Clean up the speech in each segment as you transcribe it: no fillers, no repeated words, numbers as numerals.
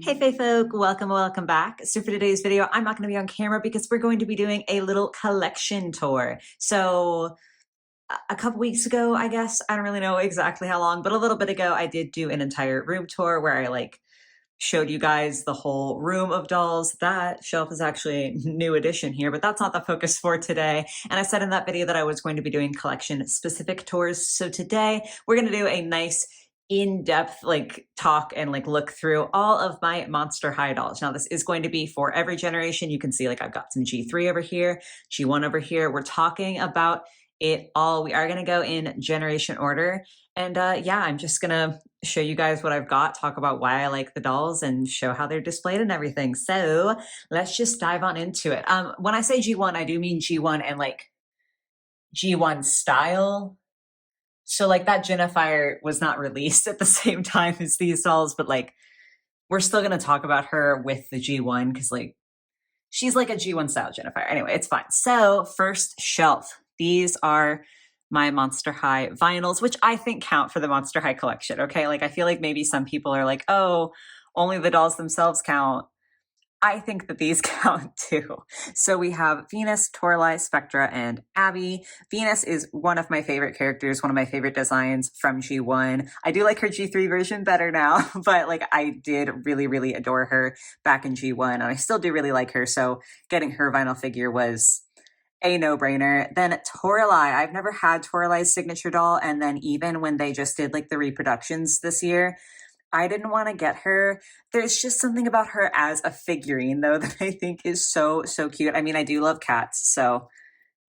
Hey Fae folk, welcome back. So for today's video, I'm not going to be on camera because we're going to be doing a little collection tour. So a couple weeks ago, I guess, I don't really know exactly how long, but a little bit ago, I did do an entire room tour where I showed you guys the whole room of dolls. That shelf is actually a new addition here, but that's not the focus for today. And I said in that video that I was going to be doing collection specific tours. So today we're going to do a nice in-depth talk and look through all of my Monster High dolls. Now this is going to be for every generation. You can see I've got some G3 over here, G1 over here. We're talking about it all. We are going to go in generation order. And yeah, I'm just going to show you guys what I've got, talk about why I like the dolls, and show how they're displayed and everything. So let's just dive on into it. When I say G1, I do mean G1 and G1 style. So that Jennifer was not released at the same time as these dolls, but we're still going to talk about her with the G1 because she's a G1 style Jennifer. Anyway, it's fine. So first shelf. These are my Monster High vinyls, which I think count for the Monster High collection. Okay. I feel maybe some people are oh, only the dolls themselves count. I think that these count too. So we have Venus, Toralei, Spectra, and Abby. Venus is one of my favorite characters, one of my favorite designs from G1. I do like her G3 version better now, but I did really, really adore her back in G1, and I still do really like her. So getting her vinyl figure was a no-brainer. Then Toralei. I've never had Toralei's signature doll, and then even when they just did the reproductions this year, I didn't want to get her. There's just something about her as a figurine, though, that I think is so, so cute. I mean, I do love cats, so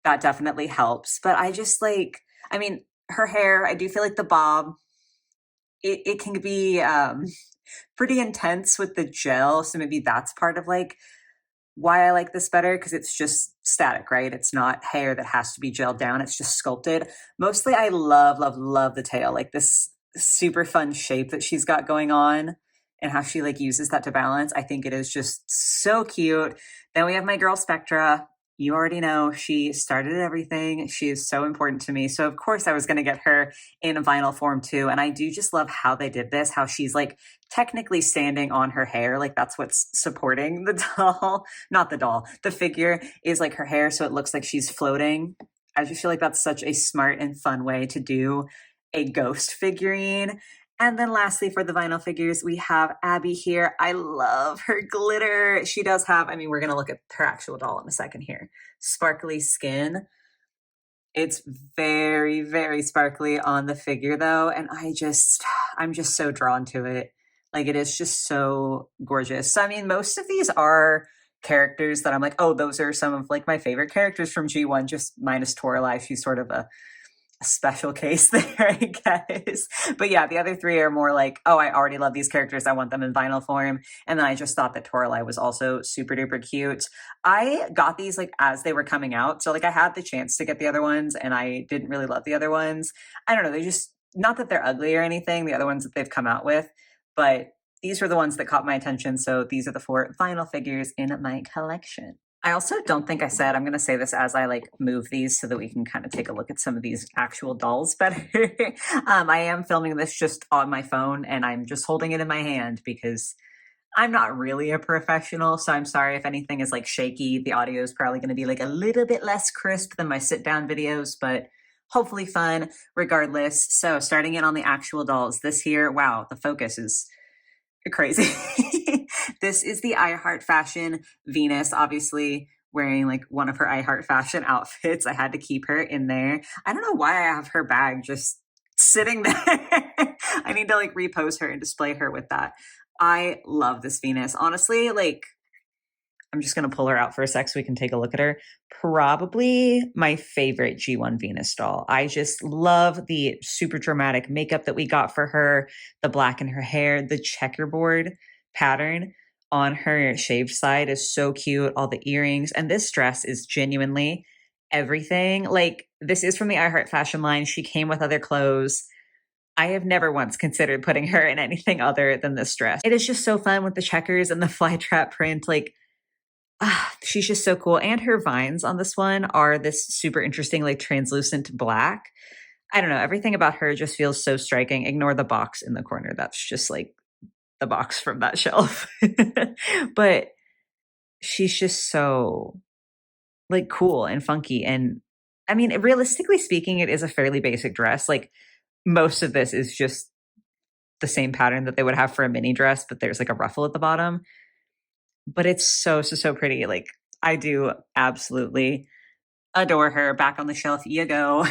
that definitely helps. But I just her hair, I do feel the bob, it can be pretty intense with the gel. So maybe that's part of why I like this better, because it's just static, right? It's not hair that has to be gelled down. It's just sculpted. Mostly I love, love, love the tail. This super fun shape that she's got going on and how she uses that to balance. I think it is just so cute. Then we have my girl Spectra. You already know she started everything. She is so important to me. So of course I was going to get her in a vinyl form too. And I do just love how they did this, how she's technically standing on her hair. That's what's supporting the doll, not the doll. The figure is her hair. So it looks like she's floating. I just feel that's such a smart and fun way to do a ghost figurine. And then lastly, for the vinyl figures, we have Abby here. I love her glitter. She does have, we're going to look at her actual doll in a second here. Sparkly skin. It's very, very sparkly on the figure though. And I'm just so drawn to it. It is just so gorgeous. So, most of these are characters that I'm oh, those are some of my favorite characters from G1, just minus Toralei. She's sort of a special case there, I guess. But yeah, the other three are more oh, I already love these characters. I want them in vinyl form. And then I just thought that Toralei was also super duper cute. I got these as they were coming out. So I had the chance to get the other ones and I didn't really love the other ones. I don't know. They just, not that they're ugly or anything, the other ones that they've come out with, but these were the ones that caught my attention. So these are the 4 vinyl figures in my collection. I also don't think I said, I'm going to say this as I move these so that we can kind of take a look at some of these actual dolls better. I am filming this just on my phone and I'm just holding it in my hand because I'm not really a professional. So I'm sorry if anything is shaky. The audio is probably going to be a little bit less crisp than my sit down videos, but hopefully fun regardless. So starting in on the actual dolls this here. Wow, the focus is crazy. This is the I Heart Fashion Venus, obviously wearing one of her I Heart Fashion outfits. I had to keep her in there. I don't know why I have her bag just sitting there. I need to repose her and display her with that. I love this Venus. Honestly, I'm just going to pull her out for a sec so we can take a look at her. Probably my favorite G1 Venus doll. I just love the super dramatic makeup that we got for her, the black in her hair, the checkerboard pattern on her shaved side is so cute. All the earrings, and this dress is genuinely everything. This is from the I Heart Fashion line. She came with other clothes. I have never once considered putting her in anything other than this dress. It is just so fun with the checkers and the flytrap print. She's just so cool. And her vines on this one are this super interesting, translucent black. I don't know. Everything about her just feels so striking. Ignore the box in the corner. That's just the box from that shelf. But she's just so like cool and funky. And I mean, realistically speaking, it is a fairly basic dress. Like most of this is just the same pattern that they would have for a mini dress, but there's like a ruffle at the bottom. But it's so pretty. Like I do absolutely adore her. Back on the shelf you go.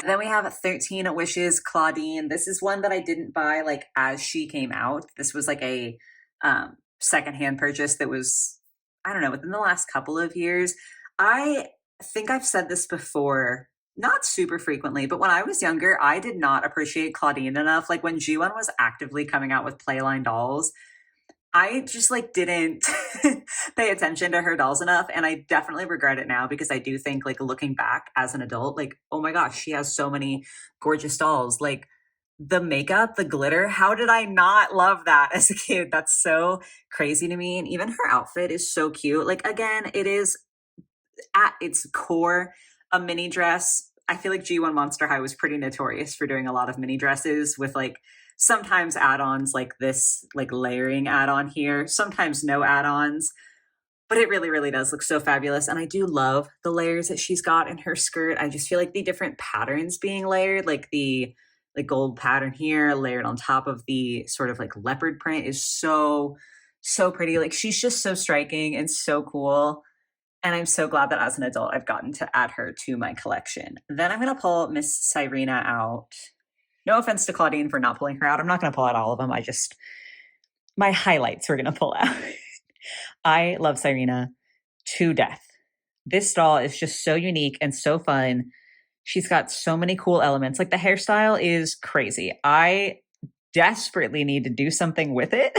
Then we have 13 Wishes Claudine. This is one that I didn't buy like as she came out. This was like a secondhand purchase that was, I don't know, within the last couple of years. I think I've said this before, not super frequently, but when I was younger, I did not appreciate Claudine enough. Like when G1 was actively coming out with Playline dolls, I just like didn't pay attention to her dolls enough. And I definitely regret it now because I do think like looking back as an adult, like, oh my gosh, she has so many gorgeous dolls. Like the makeup, the glitter, how did I not love that as a kid? That's so crazy to me. And even her outfit is so cute. Like again, it is at its core a mini dress. I feel like G1 Monster High was pretty notorious for doing a lot of mini dresses with like sometimes add-ons like this, like layering add-on here, sometimes no add-ons, but it really does look so fabulous. And I do love the layers that she's got in her skirt. I just feel like the different patterns being layered, like the gold pattern here layered on top of the sort of like leopard print is so pretty. Like she's just so striking and so cool. And I'm so glad that as an adult, I've gotten to add her to my collection. Then I'm going to pull Miss Cyrena out. No offense to Claudine for not pulling her out. I'm not going to pull out all of them. My highlights we're going to pull out. I love Cyrena to death. This doll is just so unique and so fun. She's got so many cool elements. Like the hairstyle is crazy. I desperately need to do something with it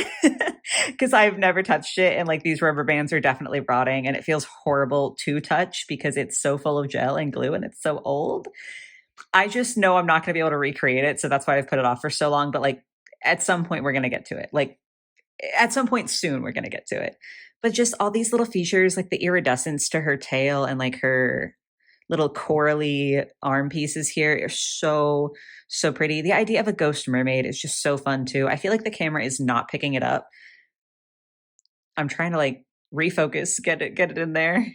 because I've never touched it. And like these rubber bands are definitely rotting and it feels horrible to touch because it's so full of gel and glue and it's so old. I just know I'm not going to be able to recreate it. So that's why I've put it off for so long. But like at some point, we're going to get to it. Like at some point soon, we're going to get to it. But just all these little features, like the iridescence to her tail and like her little corally arm pieces here are so pretty. The idea of a ghost mermaid is just so fun too. I feel like the camera is not picking it up. I'm trying to like refocus, get it in there.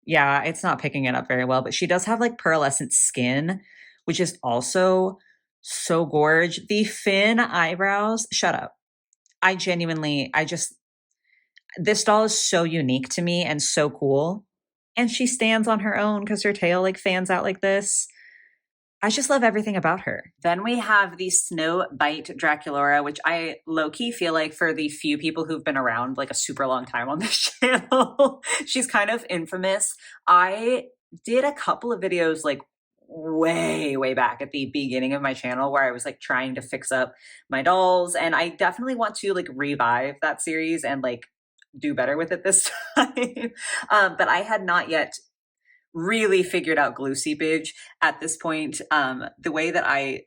Yeah, it's not picking it up very well, but she does have like pearlescent skin, which is also so gorge. The fin eyebrows, shut up. This doll is so unique to me and so cool. And she stands on her own because her tail like fans out like this. I just love everything about her. Then we have the Snow Bite Draculaura, which I low-key feel like for the few people who've been around like a super long time on this channel, she's kind of infamous. I did a couple of videos like way back at the beginning of my channel where I was like trying to fix up my dolls. And I definitely want to like revive that series and like do better with it this time. But I had not yet really figured out glue seepage at this point. The way that I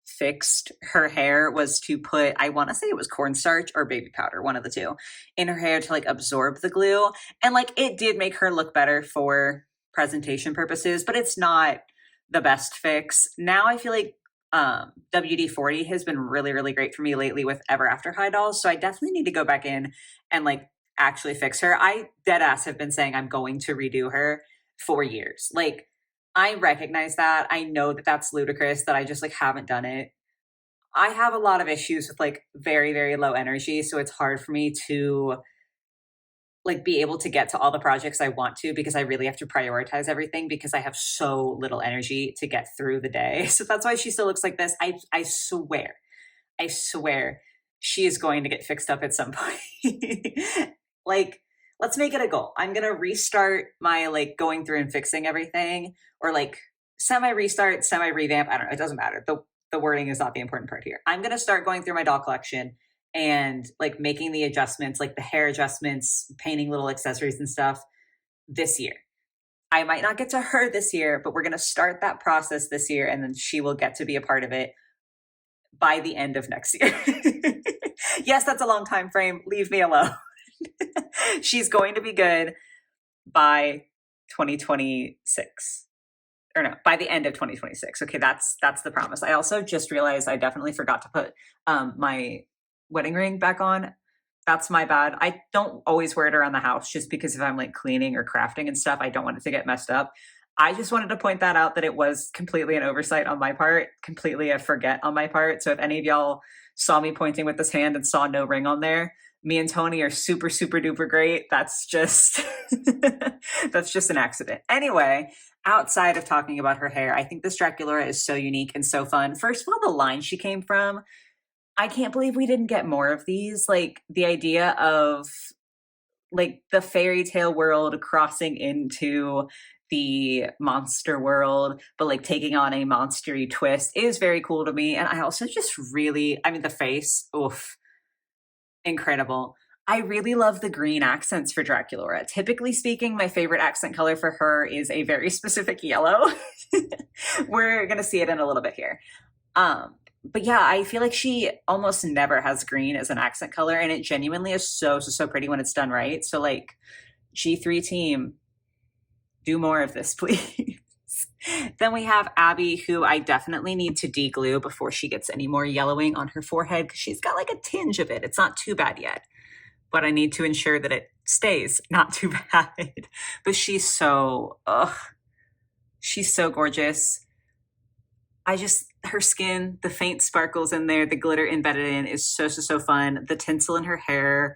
fixed her hair was to put, I want to say it was cornstarch or baby powder, one of the two, in her hair to like absorb the glue. And like it did make her look better for presentation purposes, but it's not the best fix. Now I feel like WD-40 has been really great for me lately with Ever After High dolls. So I definitely need to go back in and like actually fix her. I dead ass have been saying I'm going to redo her for years. Like I recognize that. I know that that's ludicrous that I just like haven't done it. I have a lot of issues with like very low energy. So it's hard for me to like be able to get to all the projects I want to because I really have to prioritize everything because I have so little energy to get through the day. So that's why she still looks like this. I swear she is going to get fixed up at some point. Like, let's make it a goal. I'm going to restart my like going through and fixing everything or like semi-restart, semi-revamp. I don't know. It doesn't matter. The wording is not the important part here. I'm going to start going through my doll collection and like making the adjustments, like the hair adjustments, painting little accessories and stuff this year. I might not get to her this year, but we're going to start that process this year and then she will get to be a part of it by the end of next year. Yes, that's a long time frame. Leave me alone. She's going to be good by 2026. Or no, by the end of 2026. Okay, that's the promise. I also just realized I definitely forgot to put my wedding ring back on. That's my bad. I don't always wear it around the house just because if I'm like cleaning or crafting and stuff, I don't want it to get messed up. I just wanted to point that out that it was completely an oversight on my part, completely a forget on my part. So if any of y'all saw me pointing with this hand and saw no ring on there, me and Tony are super, super duper great. That's just that's just an accident. Anyway, outside of talking about her hair, I think this Draculaura is so unique and so fun. First of all, the line she came from, I can't believe we didn't get more of these. Like the idea of like the fairy tale world crossing into the monster world, but like taking on a monstery twist is very cool to me. And I also just really, I mean, the face, oof, incredible. I really love the green accents for Draculaura. Typically speaking, my favorite accent color for her is a very specific yellow. We're going to see it in a little bit here. But yeah, I feel like she almost never has green as an accent color, and it genuinely is so, so, so pretty when it's done right. So like G3 team, do more of this, please. Then we have Abby, who I definitely need to deglue before she gets any more yellowing on her forehead because she's got like a tinge of it. It's not too bad yet, but I need to ensure that it stays not too bad. But she's so gorgeous. Her skin, the faint sparkles in there, the glitter embedded in is so, so, so fun. The tinsel in her hair.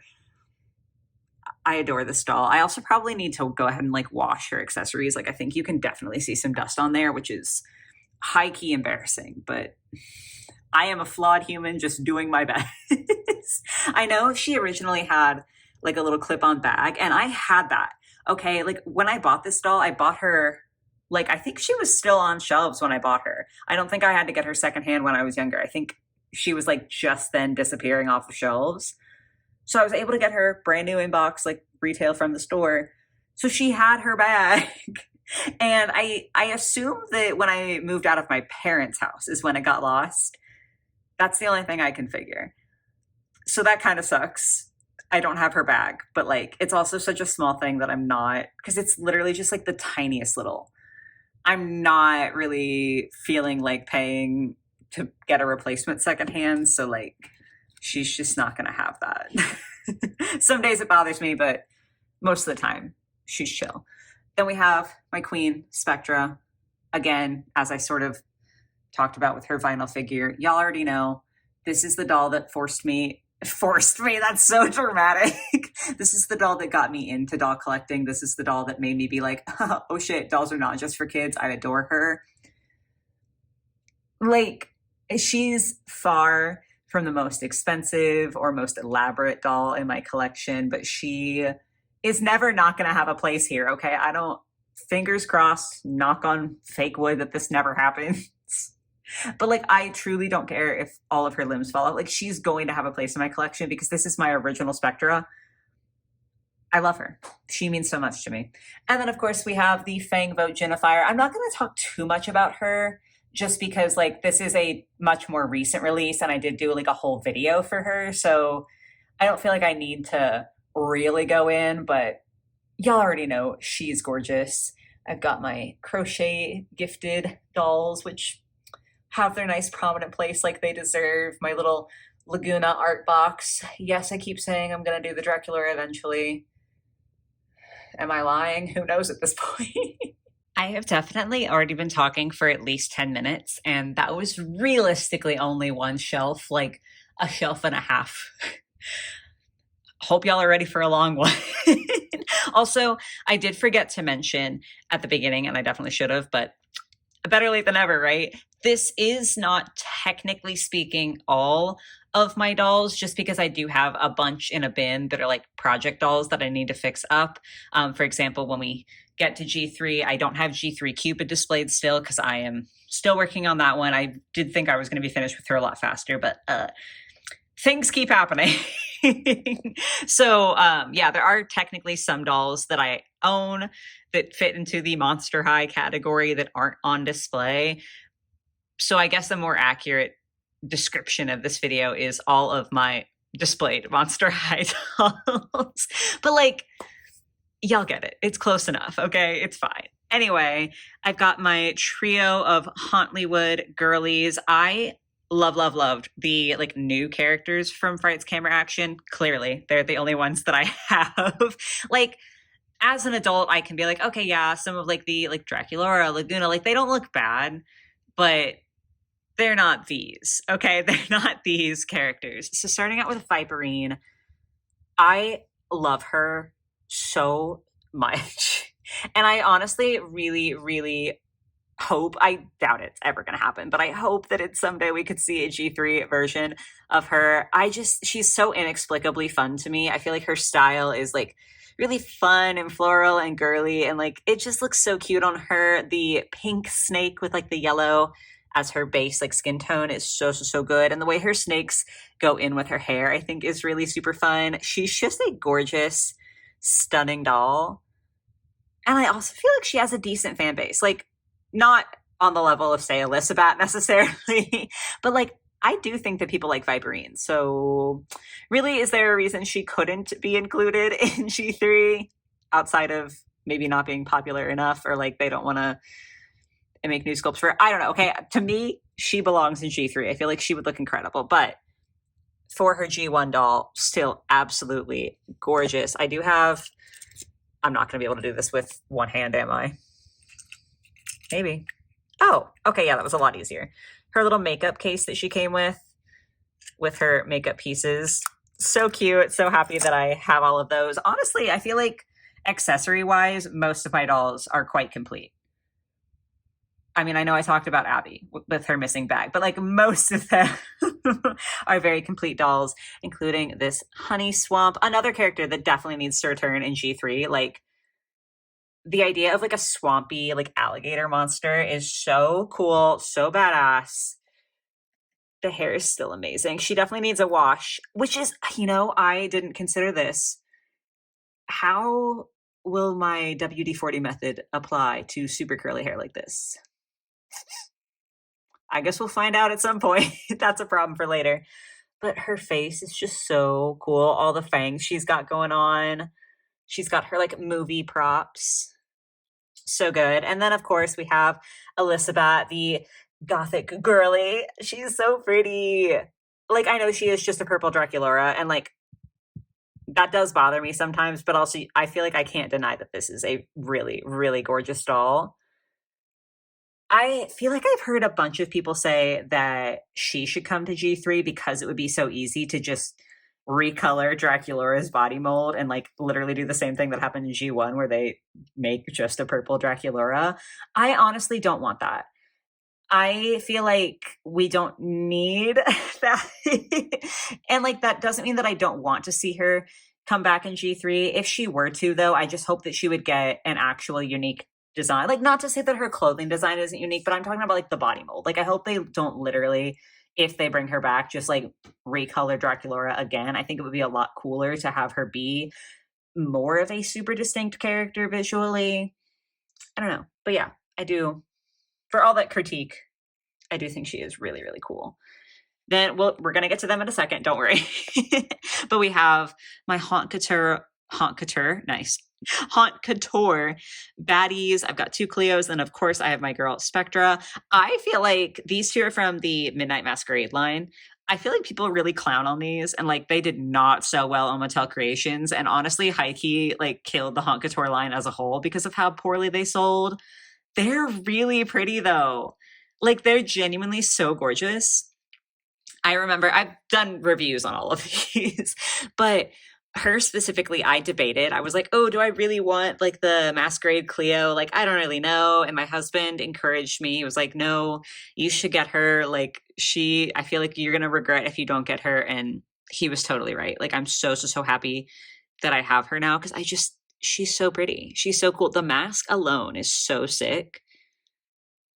I adore this doll. I also probably need to go ahead and like wash her accessories. Like I think you can definitely see some dust on there, which is high key embarrassing, but I am a flawed human just doing my best. I know she originally had like a little clip-on bag and I had that. Okay, like when I bought this doll, I bought her like I think she was still on shelves when I bought her. I don't think I had to get her secondhand when I was younger. I think she was like just then disappearing off the shelves. So I was able to get her brand new in box, like retail from the store. So she had her bag. And I assume that when I moved out of my parents' house is when it got lost. That's the only thing I can figure. So that kind of sucks. I don't have her bag, but like it's also such a small thing that I'm not, because it's literally just like the tiniest little. I'm not really feeling like paying to get a replacement secondhand. So like she's just not going to have that. Some days it bothers me, but most of the time she's chill. Then we have my queen, Spectra. Again, as I sort of talked about with her vinyl figure, y'all already know this is the doll that forced me, that's so dramatic. This is the doll that got me into doll collecting. This is the doll that made me be like, oh shit, dolls are not just for kids. I adore her. Like, she's far from the most expensive or most elaborate doll in my collection, but she is never not going to have a place here, okay? I don't, fingers crossed, knock on fake wood that this never happens. But like, I truly don't care if all of her limbs fall out. Like, she's going to have a place in my collection because this is my original Spectra. I love her. She means so much to me. And then, of course, we have the Fang Vote Genifier. I'm not going to talk too much about her just because, like, this is a much more recent release and I did do, like, a whole video for her. So I don't feel like I need to really go in, but y'all already know she's gorgeous. I've got my crochet gifted dolls, which have their nice prominent place like they deserve. My little Laguna art box. Yes, I keep saying I'm going to do the Draculaura eventually. Am I lying? Who knows at this point? I have definitely already been talking for at least 10 minutes, and that was realistically only one shelf, like a shelf and a half. Hope y'all are ready for a long one. Also, I did forget to mention at the beginning, and I definitely should have, but better late than ever, right? This is not technically speaking all of my dolls, just because I do have a bunch in a bin that are like project dolls that I need to fix up. For example, when we get to G3, I don't have G3 Cupid displayed still because I am still working on that one. I did think I was going to be finished with her a lot faster, but things keep happening. So yeah, there are technically some dolls that I own that fit into the Monster High category that aren't on display. So I guess the more accurate description of this video is all of my displayed Monster High dolls. But like, y'all get it. It's close enough, okay? It's fine. Anyway, I've got my trio of Hauntlywood girlies. I loved the like new characters from Fright's camera action. Clearly, they're the only ones that I have. Like as an adult, I can be like, okay, yeah, some of like the like Dracula or Laguna, like they don't look bad, but they're not these. Okay, they're not these characters. So starting out with Viperine, I love her so much. And I honestly really hope, I doubt it's ever going to happen, but I hope that it's someday we could see a G3 version of her. She's so inexplicably fun to me. I feel like her style is like really fun and floral and girly, and like it just looks so cute on her. The pink snake with like the yellow as her base like skin tone is so good, and the way her snakes go in with her hair I think is really super fun. She's just a gorgeous, stunning doll, and I also feel like she has a decent fan base. Like, not on the level of, say, Elizabeth necessarily, but like, I do think that people like Viperine. So, really, is there a reason she couldn't be included in G3 outside of maybe not being popular enough, or like they don't want to make new sculpts for her? I don't know. Okay, to me, she belongs in G3. I feel like she would look incredible, but for her G1 doll, still absolutely gorgeous. I do have, I'm not going to be able to do this with one hand, am I? Maybe. Oh, okay, yeah, that was a lot easier. Her little makeup case that she came with her makeup pieces. So cute. So happy that I have all of those. Honestly, I feel like accessory-wise, most of my dolls are quite complete. I mean, I know I talked about Abby with her missing bag, but like most of them are very complete dolls, including this Honey Swamp, another character that definitely needs to return in G3. Like, the idea of like a swampy like alligator monster is so cool, so badass. The hair is still amazing. She definitely needs a wash, which is, I didn't consider this. How will my WD-40 method apply to super curly hair like this? I guess we'll find out at some point. That's a problem for later. But her face is just so cool. All the fangs she's got going on. She's got her like movie props. So good. And then, of course, we have Elizabeth, the gothic girly. She's so pretty. Like, I know she is just a purple Draculaura, and like that does bother me sometimes, but also I feel like I can't deny that this is a really gorgeous doll. I feel like I've heard a bunch of people say that she should come to G3 because it would be so easy to just recolor Draculaura's body mold and like literally do the same thing that happened in G1 where they make just a purple Draculaura. I honestly don't want that. I feel like we don't need that. And like that doesn't mean that I don't want to see her come back in G3. If she were to, though, I just hope that she would get an actual unique design. Like, not to say that her clothing design isn't unique, but I'm talking about like the body mold. Like, I hope they don't literally, if they bring her back, just like recolor Draculaura again. I think it would be a lot cooler to have her be more of a super distinct character visually. I don't know. But yeah, I do. For all that critique, I do think she is really cool. Then we're going to get to them in a second. Don't worry. But we have my Haunt Couture, nice. Haunt Couture baddies. I've got two Cleos, and of course I have my girl Spectra. I feel like these two are from the Midnight Masquerade line. I feel like people really clown on these, and like they did not sell well on Mattel Creations, and honestly, Heike like killed the Haunt Couture line as a whole because of how poorly they sold. They're really pretty though. Like, they're genuinely so gorgeous. I remember I've done reviews on all of these, but her specifically, I debated. I was like, oh, do I really want like the Masquerade Cleo? Like, I don't really know. And my husband encouraged me. He was like, no, you should get her. Like, I feel like you're going to regret if you don't get her. And he was totally right. Like, I'm so happy that I have her now, because she's so pretty. She's so cool. The mask alone is so sick.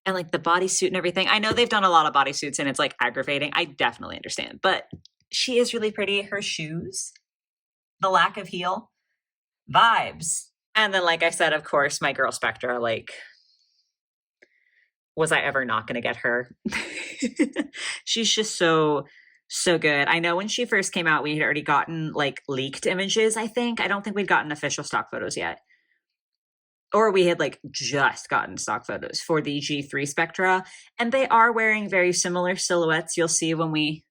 And like the bodysuit and everything. I know they've done a lot of bodysuits and it's like aggravating. I definitely understand. But she is really pretty. Her shoes, the lack of heel, vibes. And then, like I said, of course, my girl Spectra, like, was I ever not going to get her? She's just so good. I know when she first came out, we had already gotten like leaked images, I think. I don't think we'd gotten official stock photos yet. or we had like just gotten stock photos for the G3 Spectra, and they are wearing very similar silhouettes. You'll see when we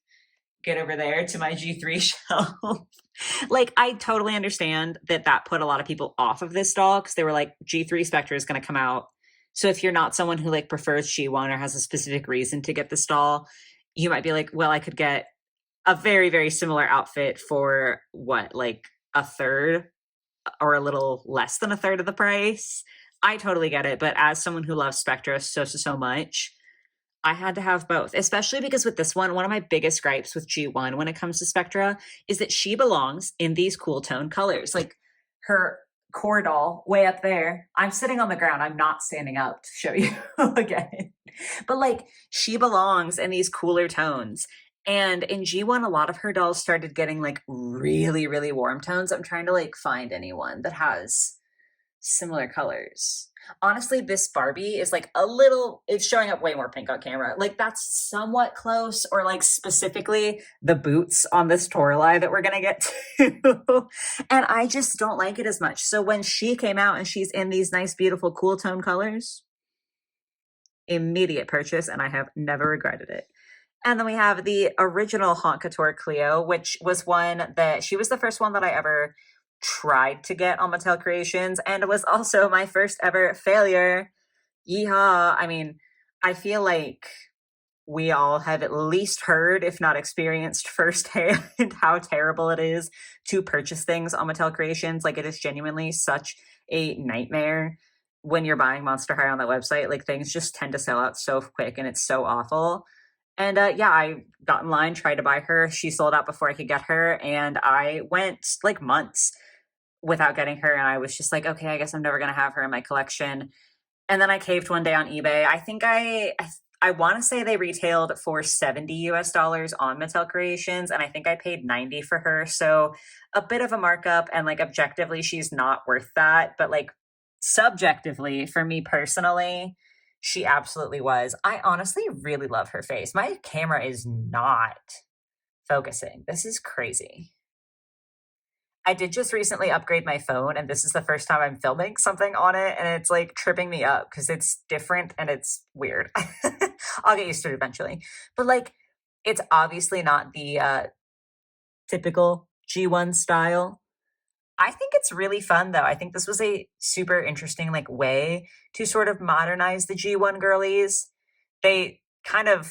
get over there to my G3 shelf. Like, I totally understand that that put a lot of people off of this doll because they were like, G3 Spectra is going to come out. So if you're not someone who like prefers G1 or has a specific reason to get this doll, you might be like, well, I could get a very, very similar outfit for what, like a third or a little less than a third of the price. I totally get it. But as someone who loves Spectra so much, I had to have both, especially because with this one of my biggest gripes with G1 when it comes to Spectra is that she belongs in these cool tone colors. Like her core doll way up there. I'm sitting on the ground. I'm not standing up to show you again. But like she belongs in these cooler tones. And in G1, a lot of her dolls started getting like really, really warm tones. I'm trying to like find anyone that has similar colors. Honestly, this Barbie is like a little, it's showing up way more pink on camera. Like that's somewhat close, or like specifically the boots on this Toralei that we're going to get to. And I just don't like it as much. So when she came out and she's in these nice, beautiful, cool tone colors, immediate purchase, and I have never regretted it. And then we have the original Haute Couture Cleo, which was one that she was the first one that I ever tried to get on Mattel Creations, and it was also my first ever failure. Yeehaw. I mean, I feel like we all have at least heard, if not experienced firsthand, how terrible it is to purchase things on Mattel Creations. Like, it is genuinely such a nightmare when you're buying Monster High on that website. Like, things just tend to sell out so quick, and it's so awful. And yeah, I got in line, tried to buy her. She sold out before I could get her, and I went like months without getting her. And I was just like, okay, I guess I'm never going to have her in my collection. And then I caved one day on eBay. I think I want to say they retailed for $70 US on Mattel Creations, and I think I paid 90 for her. So a bit of a markup, and like objectively, she's not worth that. But like subjectively, for me personally, she absolutely was. I honestly really love her face. My camera is not focusing. This is crazy. I did just recently upgrade my phone, and this is the first time I'm filming something on it, and it's like tripping me up because it's different and it's weird. I'll get used to it eventually. But like, it's obviously not the typical G1 style. I think it's really fun though. I think this was a super interesting like way to sort of modernize the G1 girlies. They kind of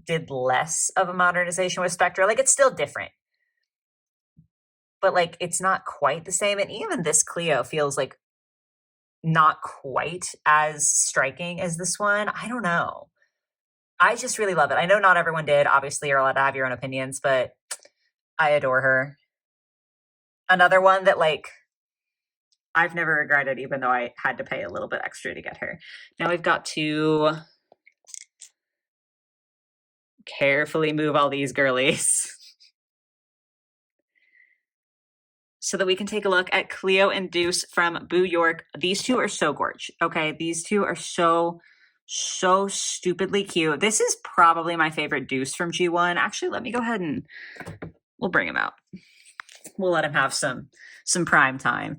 did less of a modernization with Spectra. Like, it's still different, but like it's not quite the same. And even this Cleo feels like not quite as striking as this one. I don't know. I just really love it. I know not everyone did. Obviously, you're allowed to have your own opinions, but I adore her. Another one that like I've never regretted, even though I had to pay a little bit extra to get her. Now we've got to carefully move all these girlies so that we can take a look at Cleo and Deuce from Boo York. These two are so gorge. Okay, these two are so stupidly cute. This is probably my favorite Deuce from G1. Actually, let me go ahead and we'll bring him out. We'll let him have some prime time.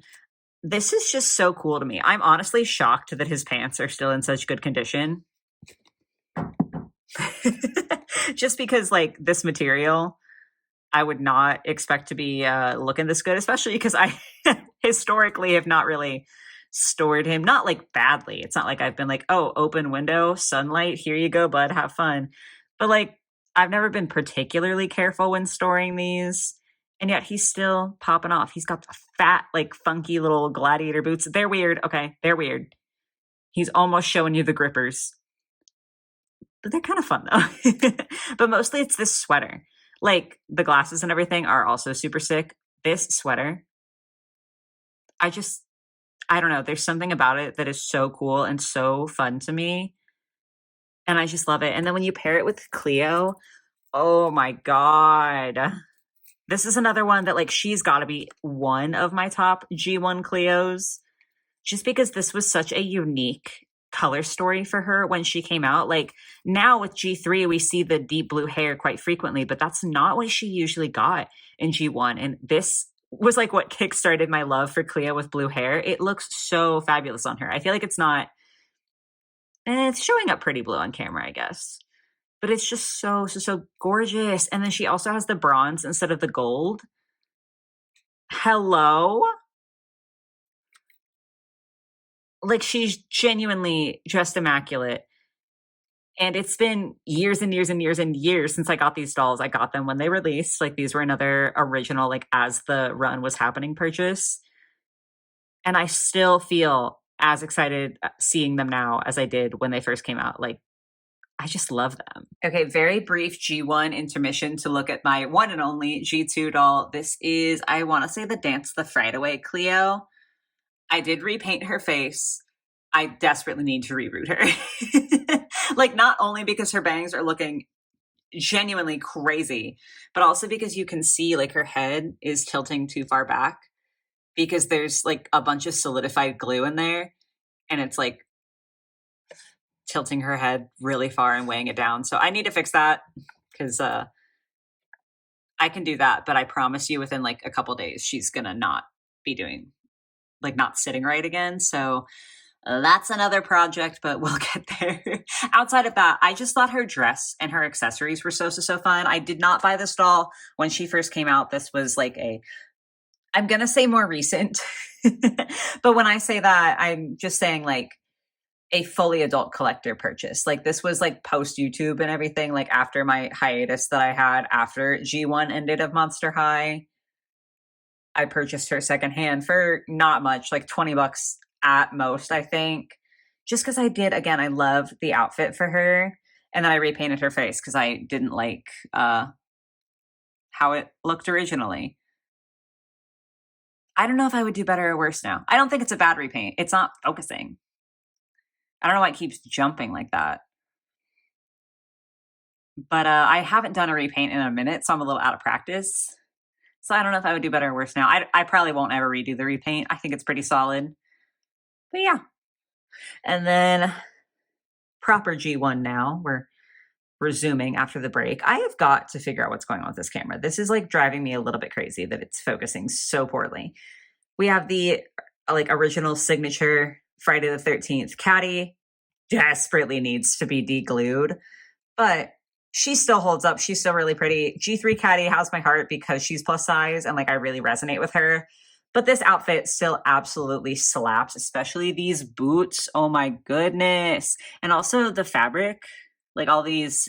This is just so cool to me. I'm honestly shocked that his pants are still in such good condition. Just because like this material, I would not expect to be looking this good, especially because I historically have not really stored him, not like badly. It's not like I've been like, oh, open window, sunlight, here you go, bud, have fun. But like, I've never been particularly careful when storing these. And yet he's still popping off. He's got the fat, like funky little gladiator boots. They're weird. Okay, they're weird. He's almost showing you the grippers. But they're kind of fun though. But mostly it's this sweater. Like the glasses and everything are also super sick. This sweater, I don't know. There's something about it that is so cool and so fun to me. And I just love it. And then when you pair it with Cleo, oh my God. This is another one that like she's got to be one of my top G1 Cleos, just because this was such a unique color story for her when she came out. Like now with G3, we see the deep blue hair quite frequently, but that's not what she usually got in G1. And this was like what kickstarted my love for Cleo with blue hair. It looks so fabulous on her. I feel like it's not, it's showing up pretty blue on camera, I guess. But it's just so gorgeous. And then she also has the bronze instead of the gold. Hello? Like she's genuinely just immaculate. And it's been years and years and years and years since I got these dolls. I got them when they released. Like these were another original, like as the run was happening purchase. And I still feel as excited seeing them now as I did when they first came out. Like I just love them. Okay, very brief G1 intermission to look at my one and only G2 doll. This is, I want to say, the Dance the Fright Away Cleo. I did repaint her face. I desperately need to reroot her. Like, not only because her bangs are looking genuinely crazy, but also because you can see like her head is tilting too far back because there's like a bunch of solidified glue in there and it's like tilting her head really far and weighing it down. So I need to fix that because I can do that, but I promise you within like a couple days she's gonna not be doing, like, not sitting right again. So that's another project, but we'll get there. Outside of that, I just thought her dress and her accessories were so fun. I did not buy this doll when she first came out. This was like I'm gonna say more recent, but when I say that, I'm just saying like a fully adult collector purchase. Like this was like post YouTube and everything, like after my hiatus that I had after G1 ended of Monster High. I purchased her secondhand for not much, like $20 at most, I think. Just because I did, again, I love the outfit for her. And then I repainted her face because I didn't like how it looked originally. I don't know if I would do better or worse now. I don't think it's a bad repaint. It's not focusing. I don't know why it keeps jumping like that. But I haven't done a repaint in a minute, so I'm a little out of practice. So I don't know if I would do better or worse now. I probably won't ever redo the repaint. I think it's pretty solid. But yeah. And then proper G1 now. We're resuming after the break. I have got to figure out what's going on with this camera. This is like driving me a little bit crazy that it's focusing so poorly. We have the like original signature Friday the 13th Caddy. Desperately needs to be de-glued, but she still holds up. She's still really pretty. G3 Caddy has my heart because she's plus size and like I really resonate with her. But this outfit still absolutely slaps, especially these boots. Oh my goodness. And also the fabric, like all these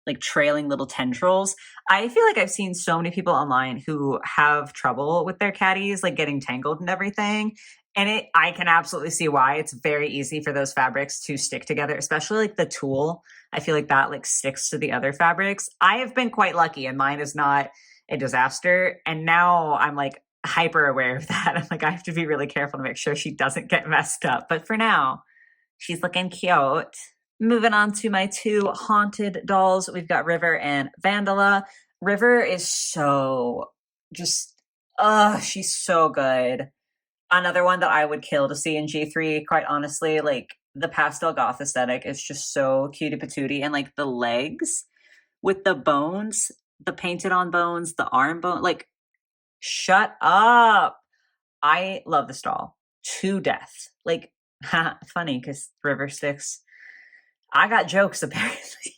like trailing little tendrils. I feel like I've seen so many people online who have trouble with their caddies, like getting tangled and everything. And I can absolutely see why. It's very easy for those fabrics to stick together, especially like the tulle. I feel like that like sticks to the other fabrics. I have been quite lucky and mine is not a disaster. And now I'm like hyper aware of that. I'm like, I have to be really careful to make sure she doesn't get messed up. But for now, she's looking cute. Moving on to my two haunted dolls. We've got River and Vandala. River is so just, she's so good. Another one that I would kill to see in G3, quite honestly. Like the pastel goth aesthetic is just so cutie patootie. And like the legs with the bones, the painted on bones, the arm bone, like shut up. I love this doll to death. Like, funny because River sticks. I got jokes apparently.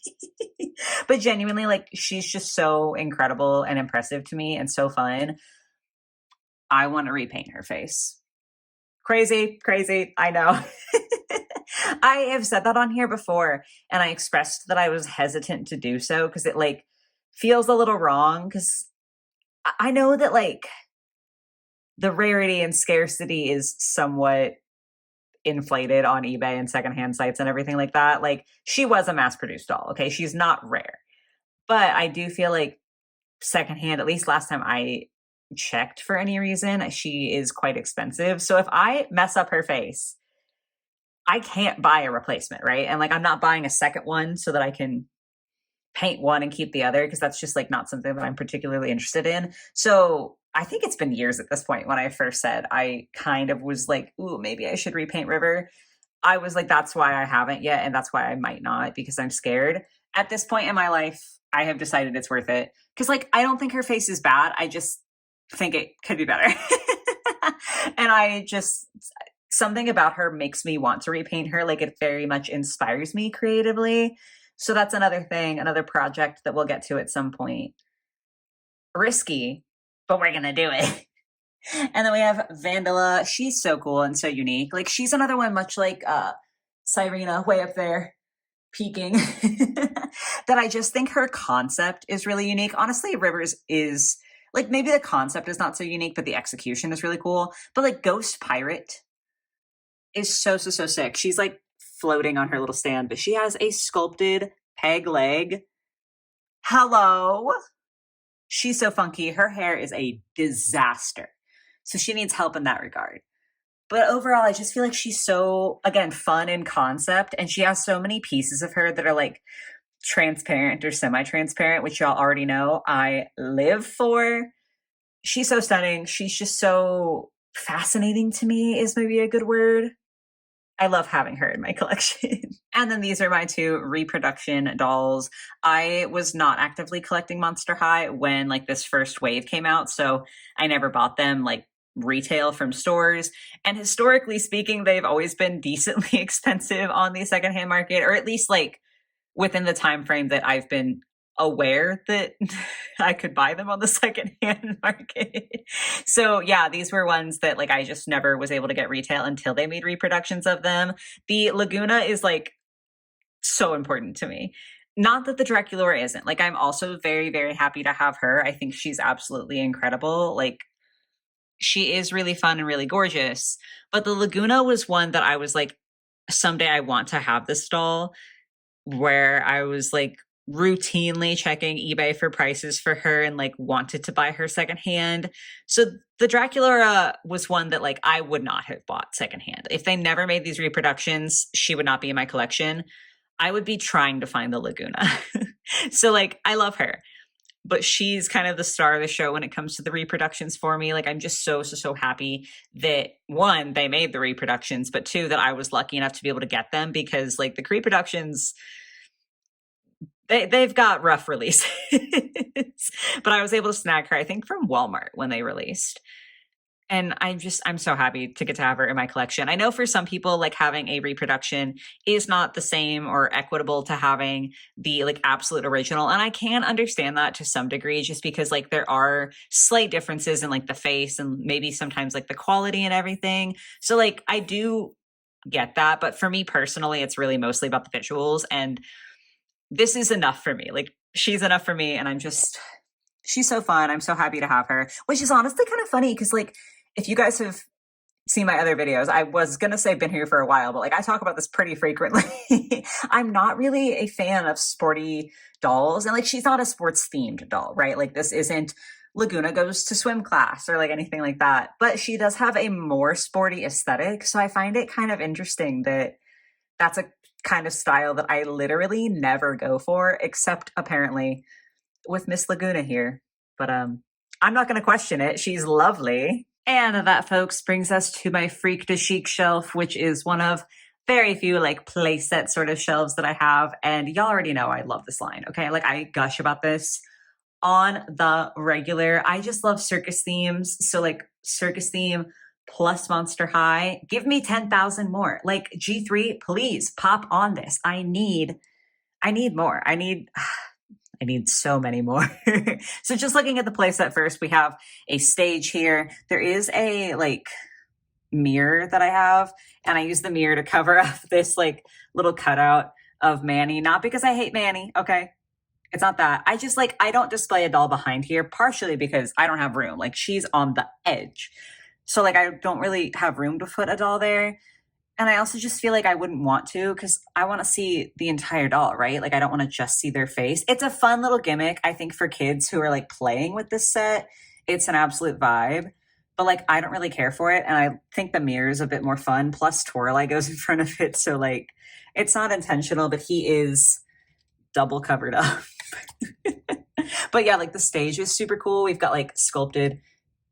But genuinely, like she's just so incredible and impressive to me and so fun. I want to repaint her face. Crazy, I know. I have said that on here before, and I expressed that I was hesitant to do so because it like feels a little wrong because I know that like the rarity and scarcity is somewhat inflated on eBay and secondhand sites and everything like that. Like she was a mass-produced doll, okay? She's not rare. But I do feel like secondhand, at least last time I checked for any reason, she is quite expensive. So if I mess up her face, I can't buy a replacement, right? And like I'm not buying a second one so that I can paint one and keep the other because that's just like not something that I'm particularly interested in. So I think it's been years at this point when I first said I kind of was like, ooh, maybe I should repaint River. I was like, that's why I haven't yet. And that's why I might not because I'm scared. At this point in my life, I have decided it's worth it. Because like, I don't think her face is bad. think it could be better. And I just, something about her makes me want to repaint her. Like it very much inspires me creatively. So that's another thing, another project that we'll get to at some point. Risky, but we're gonna do it. And then we have Vandala. She's so cool and so unique. Like she's another one, much like Cyrena, way up there, peaking. That I just think her concept is really unique. Honestly, Rivers is like maybe the concept is not so unique, but the execution is really cool. But like Ghost Pirate is so sick. She's like floating on her little stand, but she has a sculpted peg leg. Hello. She's so funky. Her hair is a disaster. So she needs help in that regard. But overall, I just feel like she's so, again, fun in concept. And she has so many pieces of her that are like transparent or semi-transparent, which y'all already know I live for. She's so stunning. She's just so fascinating to me, is maybe a good word. I love having her in my collection. And then these are my two reproduction dolls. I was not actively collecting Monster High when like this first wave came out, so I never bought them like retail from stores. And historically speaking, they've always been decently expensive on the secondhand market, or at least like within the time frame that I've been aware that I could buy them on the secondhand market. So yeah, these were ones that like I just never was able to get retail until they made reproductions of them. The Laguna is like so important to me. Not that the Draculaura isn't. Like I'm also very happy to have her. I think she's absolutely incredible. Like she is really fun and really gorgeous. But the Laguna was one that I was like, someday I want to have this doll, where I was like routinely checking eBay for prices for her and like wanted to buy her secondhand. So the Draculaura was one that like I would not have bought secondhand. If they never made these reproductions, she would not be in my collection. I would be trying to find the Laguna. So like I love her, but she's kind of the star of the show when it comes to the reproductions for me. Like I'm just so happy that one, they made the reproductions, but two, that I was lucky enough to be able to get them, because like the reproductions, they've got rough releases. But I was able to snag her, I think, from Walmart when they released. And I'm so happy to get to have her in my collection. I know for some people, like having a reproduction is not the same or equitable to having the like absolute original. And I can understand that to some degree, just because like there are slight differences in like the face and maybe sometimes like the quality and everything. So like I do get that. But for me personally, it's really mostly about the visuals. And this is enough for me. Like she's enough for me. And she's so fun. I'm so happy to have her, which is honestly kind of funny because like, if you guys have seen my other videos, I was going to say been here for a while, but like I talk about this pretty frequently. I'm not really a fan of sporty dolls, and like she's not a sports themed doll, right? Like this isn't Laguna goes to swim class or like anything like that, but she does have a more sporty aesthetic. So I find it kind of interesting that that's a kind of style that I literally never go for, except apparently with Miss Laguna here. But I'm not going to question it. She's lovely. And that, folks, brings us to my Freak to Chic shelf, which is one of very few like playset sort of shelves that I have. And y'all already know I love this line, okay? Like I gush about this on the regular. I just love circus themes. So like circus theme plus Monster High, give me 10,000 more. Like G3, please pop on this. I need more. I need so many more. So just looking at the playset first, we have a stage here. There is a like mirror that I have, and I use the mirror to cover up this like little cutout of Manny. Not because I hate Manny, okay? It's not that. I just like, I don't display a doll behind here, partially because I don't have room. Like she's on the edge. So like I don't really have room to put a doll there. And I also just feel like I wouldn't want to, because I want to see the entire doll, right? Like I don't want to just see their face. It's a fun little gimmick, I think, for kids who are like playing with this set. It's an absolute vibe, but like I don't really care for it. And I think the mirror is a bit more fun. Plus Toralei goes in front of it. So like it's not intentional, but he is double covered up. But yeah, like the stage is super cool. We've got like sculpted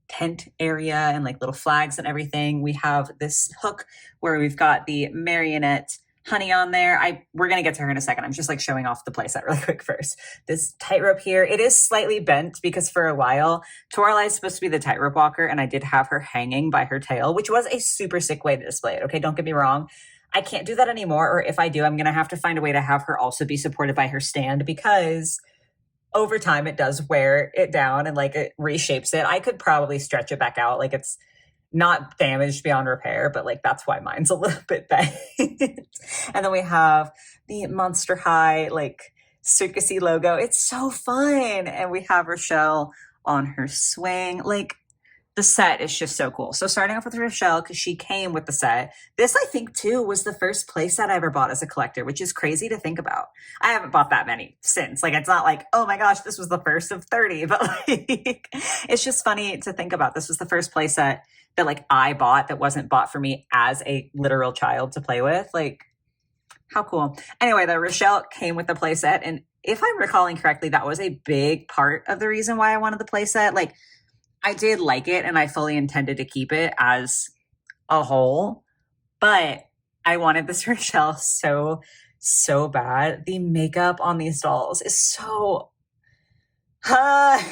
tent area and like little flags and everything. We have this hook where we've got the marionette honey on there. We're gonna get to her in a second. I'm just like showing off the playset really quick first. This tightrope here, it is slightly bent because for a while Toralei is supposed to be the tightrope walker, and I did have her hanging by her tail, which was a super sick way to display it. Okay, don't get me wrong. I can't do that anymore, or if I do, I'm gonna have to find a way to have her also be supported by her stand, because over time it does wear it down and like it reshapes it. I could probably stretch it back out. Like it's not damaged beyond repair, but like that's why mine's a little bit bent. And then we have the Monster High like circusy logo. It's so fun. And we have Rochelle on her swing. Like the set is just so cool. So starting off with Rochelle, because she came with the set. This, I think, too, was the first playset I ever bought as a collector, which is crazy to think about. I haven't bought that many since. Like, it's not like, oh my gosh, this was the first of 30. But like, it's just funny to think about. This was the first playset that like I bought that wasn't bought for me as a literal child to play with. Like, how cool. Anyway, the Rochelle came with the playset. And if I'm recalling correctly, that was a big part of the reason why I wanted the playset. Like, I did like it and I fully intended to keep it as a whole, but I wanted this Rochelle so bad. The makeup on these dolls is so, I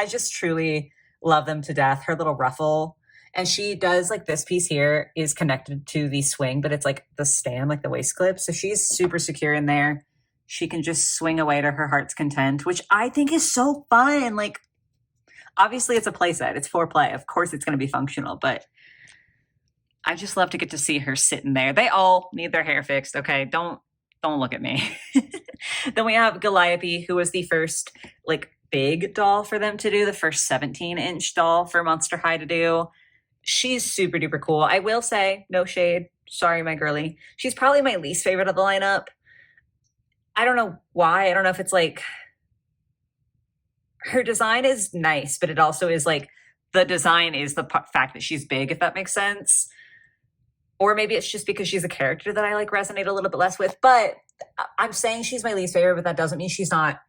just truly love them to death. Her little ruffle, and she does like this piece here is connected to the swing, but it's like the stand, like the waist clip. So she's super secure in there. She can just swing away to her heart's content, which I think is so fun. Like, obviously, it's a playset. It's for play. Of course, it's going to be functional, but I just love to get to see her sitting there. They all need their hair fixed. Okay, don't look at me. Then we have Calliope, who was the first like big doll for them to do, the first 17-inch doll for Monster High to do. She's super duper cool. I will say, no shade. Sorry, my girly. She's probably my least favorite of the lineup. I don't know why. I don't know if it's like her design is nice, but it also is like the design is the fact that she's big, if that makes sense. Or maybe it's just because she's a character that I like resonate a little bit less with. But I'm saying she's my least favorite, but that doesn't mean she's not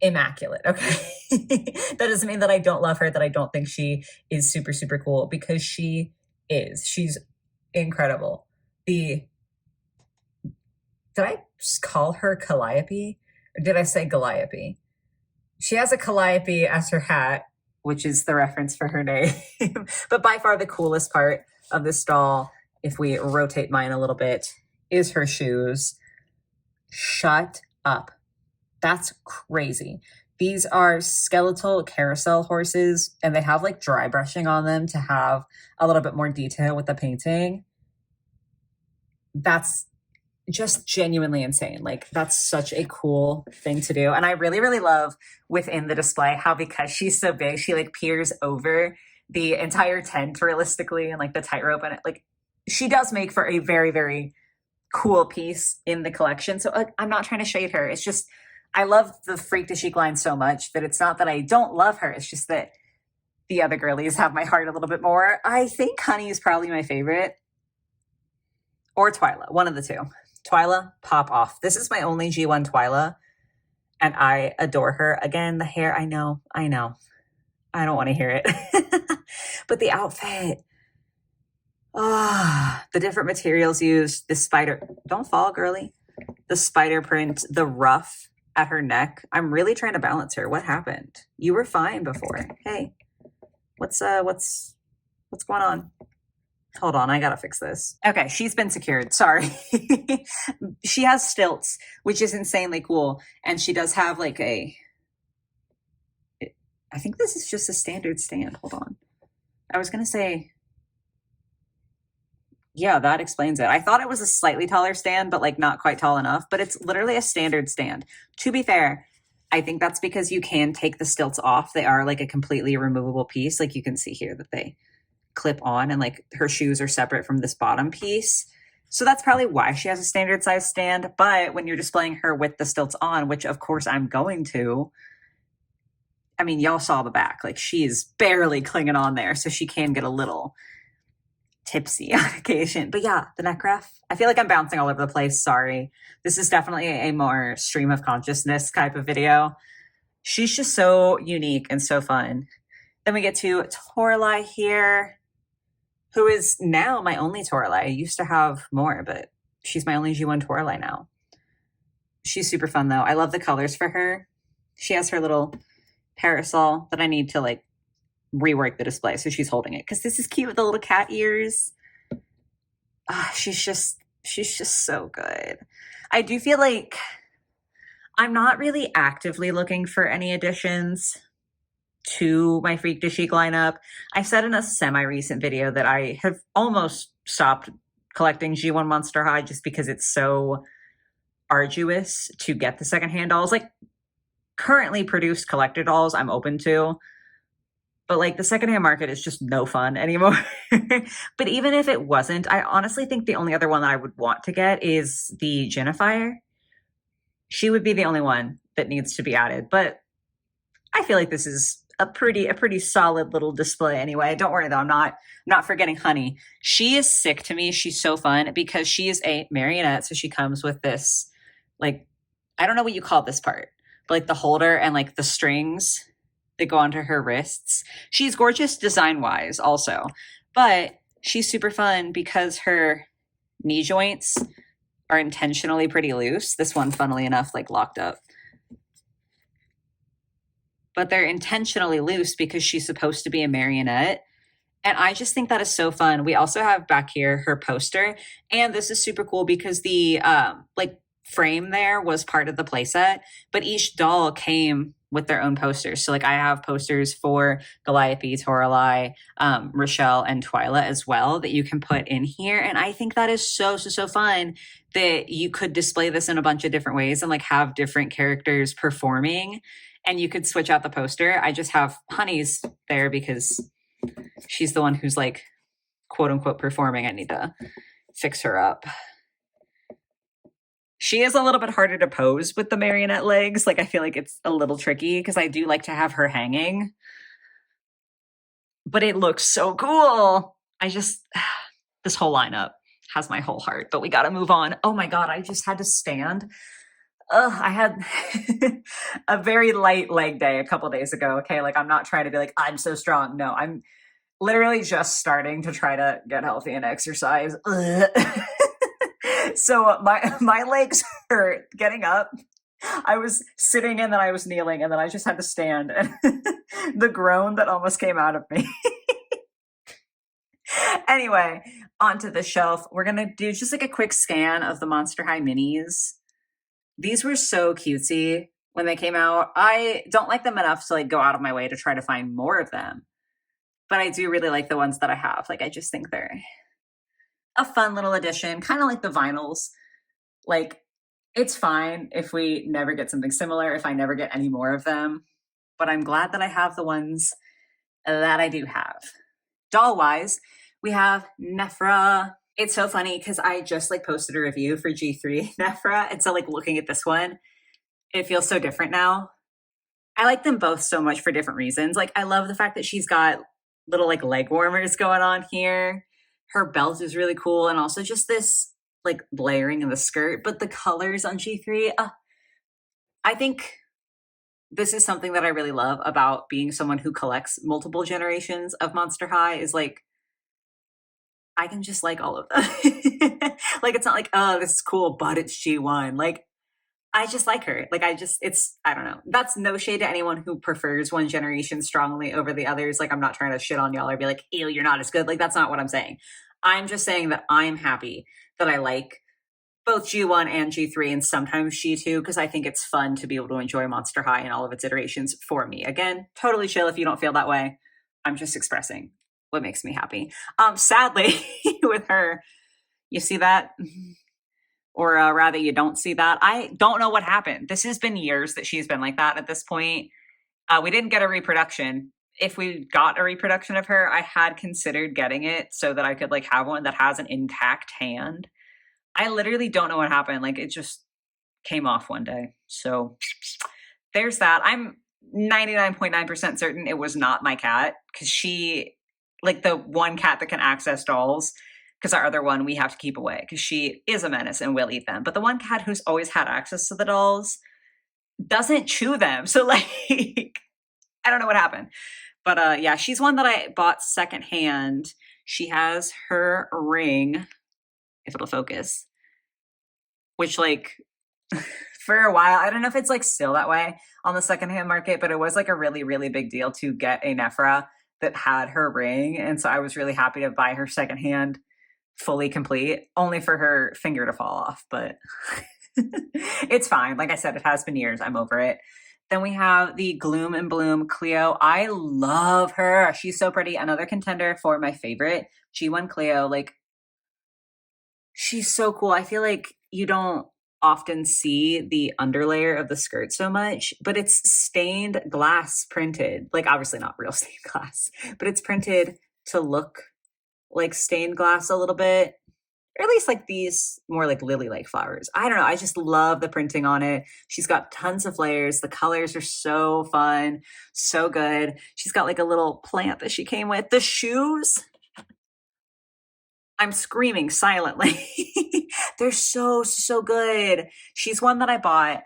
immaculate. Okay. That doesn't mean that I don't love her, that I don't think she is super, super cool, because she is. She's incredible. Did I just call her Calliope? Or did I say Calliope? She has a calliope as her hat, which is the reference for her name. But by far the coolest part of this doll, if we rotate mine a little bit, is her shoes. Shut up. That's crazy. These are skeletal carousel horses, and they have like dry brushing on them to have a little bit more detail with the painting. That's just genuinely insane. Like, that's such a cool thing to do. And I really, really love within the display how, because she's so big, she like peers over the entire tent realistically, and like the tightrope, and it like she does make for a very, very cool piece in the collection. So I'm not trying to shade her. It's just, I love the Freak to Chic line so much that it's not that I don't love her. It's just that the other girlies have my heart a little bit more. I think Honey is probably my favorite, or Twyla, one of the two. Twyla, pop off. This is my only G1 Twyla, and I adore her. Again, the hair, I know. I don't want to hear it. But the outfit, the different materials used, the spider, don't fall, girly. The spider print, the ruff at her neck. I'm really trying to balance her. What happened? You were fine before. Hey, what's going on? Hold on, I gotta fix this. Okay, she's been secured. Sorry. She has stilts, which is insanely cool. And she does have like I think this is just a standard stand. Hold on. I was gonna say, yeah, that explains it. I thought it was a slightly taller stand, but like not quite tall enough. But it's literally a standard stand. To be fair, I think that's because you can take the stilts off. They are like a completely removable piece. Like you can see here that they clip on, and like her shoes are separate from this bottom piece. So that's probably why she has a standard size stand. But when you're displaying her with the stilts on, which of course I'm going to, I mean, y'all saw the back, like she's barely clinging on there. So she can get a little tipsy on occasion. But yeah, the neck ruff, I feel like I'm bouncing all over the place. Sorry. This is definitely a more stream of consciousness type of video. She's just so unique and so fun. Then we get to Toralei here, who is now my only Toralei. I used to have more, but she's my only G1 Toralei now. She's super fun though. I love the colors for her. She has her little parasol that I need to like rework the display so she's holding it because this is cute with the little cat ears. She's just so good. I do feel like I'm not really actively looking for any additions to my Freak to Chic lineup. I said in a semi-recent video that I have almost stopped collecting G1 Monster High just because it's so arduous to get the secondhand dolls. Like currently produced collector dolls I'm open to, but like the secondhand market is just no fun anymore. But even if it wasn't, I honestly think the only other one that I would want to get is the Jennifer. She would be the only one that needs to be added, but I feel like this is a pretty solid little display anyway. Don't worry though, I'm not forgetting Honey. She is sick to me. She's so fun because she is a marionette, so she comes with this like I don't know what you call this part, but like the holder and like the strings that go onto her wrists. She's gorgeous design-wise also, but she's super fun because her knee joints are intentionally pretty loose. This one, funnily enough, like locked up. But they're intentionally loose because she's supposed to be a marionette. And I just think that is so fun. We also have back here her poster. And this is super cool because the like frame there was part of the playset, but each doll came with their own posters. So like I have posters for Goliathy, Toralei, Rochelle, and Twyla as well that you can put in here. And I think that is so fun that you could display this in a bunch of different ways and like have different characters performing. And you could switch out the poster. I just have Honey's there because she's the one who's like quote unquote performing. I need to fix her up. She is a little bit harder to pose with the marionette legs. Like I feel like it's a little tricky because I do like to have her hanging. But it looks so cool. This whole lineup has my whole heart, but we got to move on. Oh my God, I just had to stand. I had a very light leg day a couple days ago. Okay. Like I'm not trying to be like, I'm so strong. No, I'm literally just starting to try to get healthy and exercise. So my legs hurt getting up. I was sitting and then I was kneeling and then I just had to stand. And the groan that almost came out of me. Anyway, onto the shelf. We're going to do just like a quick scan of the Monster High minis. These were so cutesy when they came out. I don't like them enough to like go out of my way to try to find more of them. But I do really like the ones that I have. Like I just think they're a fun little addition, kind of like the vinyls. Like it's fine if we never get something similar, if I never get any more of them. But I'm glad that I have the ones that I do have. Doll-wise, we have Nephra. It's so funny because I just like posted a review for G3 Nephra. And so like looking at this one, it feels so different now. I like them both so much for different reasons. Like I love the fact that she's got little like leg warmers going on here. Her belt is really cool. And also just this like layering in the skirt, but the colors on G3, I think this is something that I really love about being someone who collects multiple generations of Monster High is like, I can just like all of them. Like, it's not like, oh, this is cool, but it's G1. Like, I just like her. Like, I don't know. That's no shade to anyone who prefers one generation strongly over the others. Like, I'm not trying to shit on y'all or be like, ew, you're not as good. Like, that's not what I'm saying. I'm just saying that I'm happy that I like both G1 and G3 and sometimes G2 because I think it's fun to be able to enjoy Monster High in all of its iterations for me. Again, totally chill if you don't feel that way. I'm just expressing what makes me happy. Sadly, with her, you see that? Or rather, you don't see that. I don't know what happened. This has been years that she's been like that at this point. We didn't get a reproduction. If we got a reproduction of her, I had considered getting it so that I could like have one that has an intact hand. I literally don't know what happened. Like it just came off one day. So there's that. I'm 99.9% certain it was not my cat because she, like the one cat that can access dolls, because our other one we have to keep away because she is a menace and will eat them. But the one cat who's always had access to the dolls doesn't chew them. So like, I don't know what happened. But yeah, she's one that I bought secondhand. She has her ring, if it'll focus. which like for a while, I don't know if it's like still that way on the secondhand market, but it was like a really, really big deal to get a Nephra that had her ring. And so I was really happy to buy her secondhand fully complete, only for her finger to fall off. But it's fine. Like I said, it has been years. I'm over it. Then we have the Gloom and Bloom Cleo. I love her. She's so pretty. Another contender for my favorite G1 Cleo. Like, she's so cool. I feel like you don't often see the underlayer of the skirt so much, but it's stained glass printed. Like, obviously not real stained glass, but it's printed to look like stained glass a little bit, or at least like these more like lily-like flowers. I don't know. I just love the printing on it. She's got tons of layers. The colors are so fun, so good. She's got like a little plant that she came with. The shoes, I'm screaming silently. They're so, so good. She's one that I bought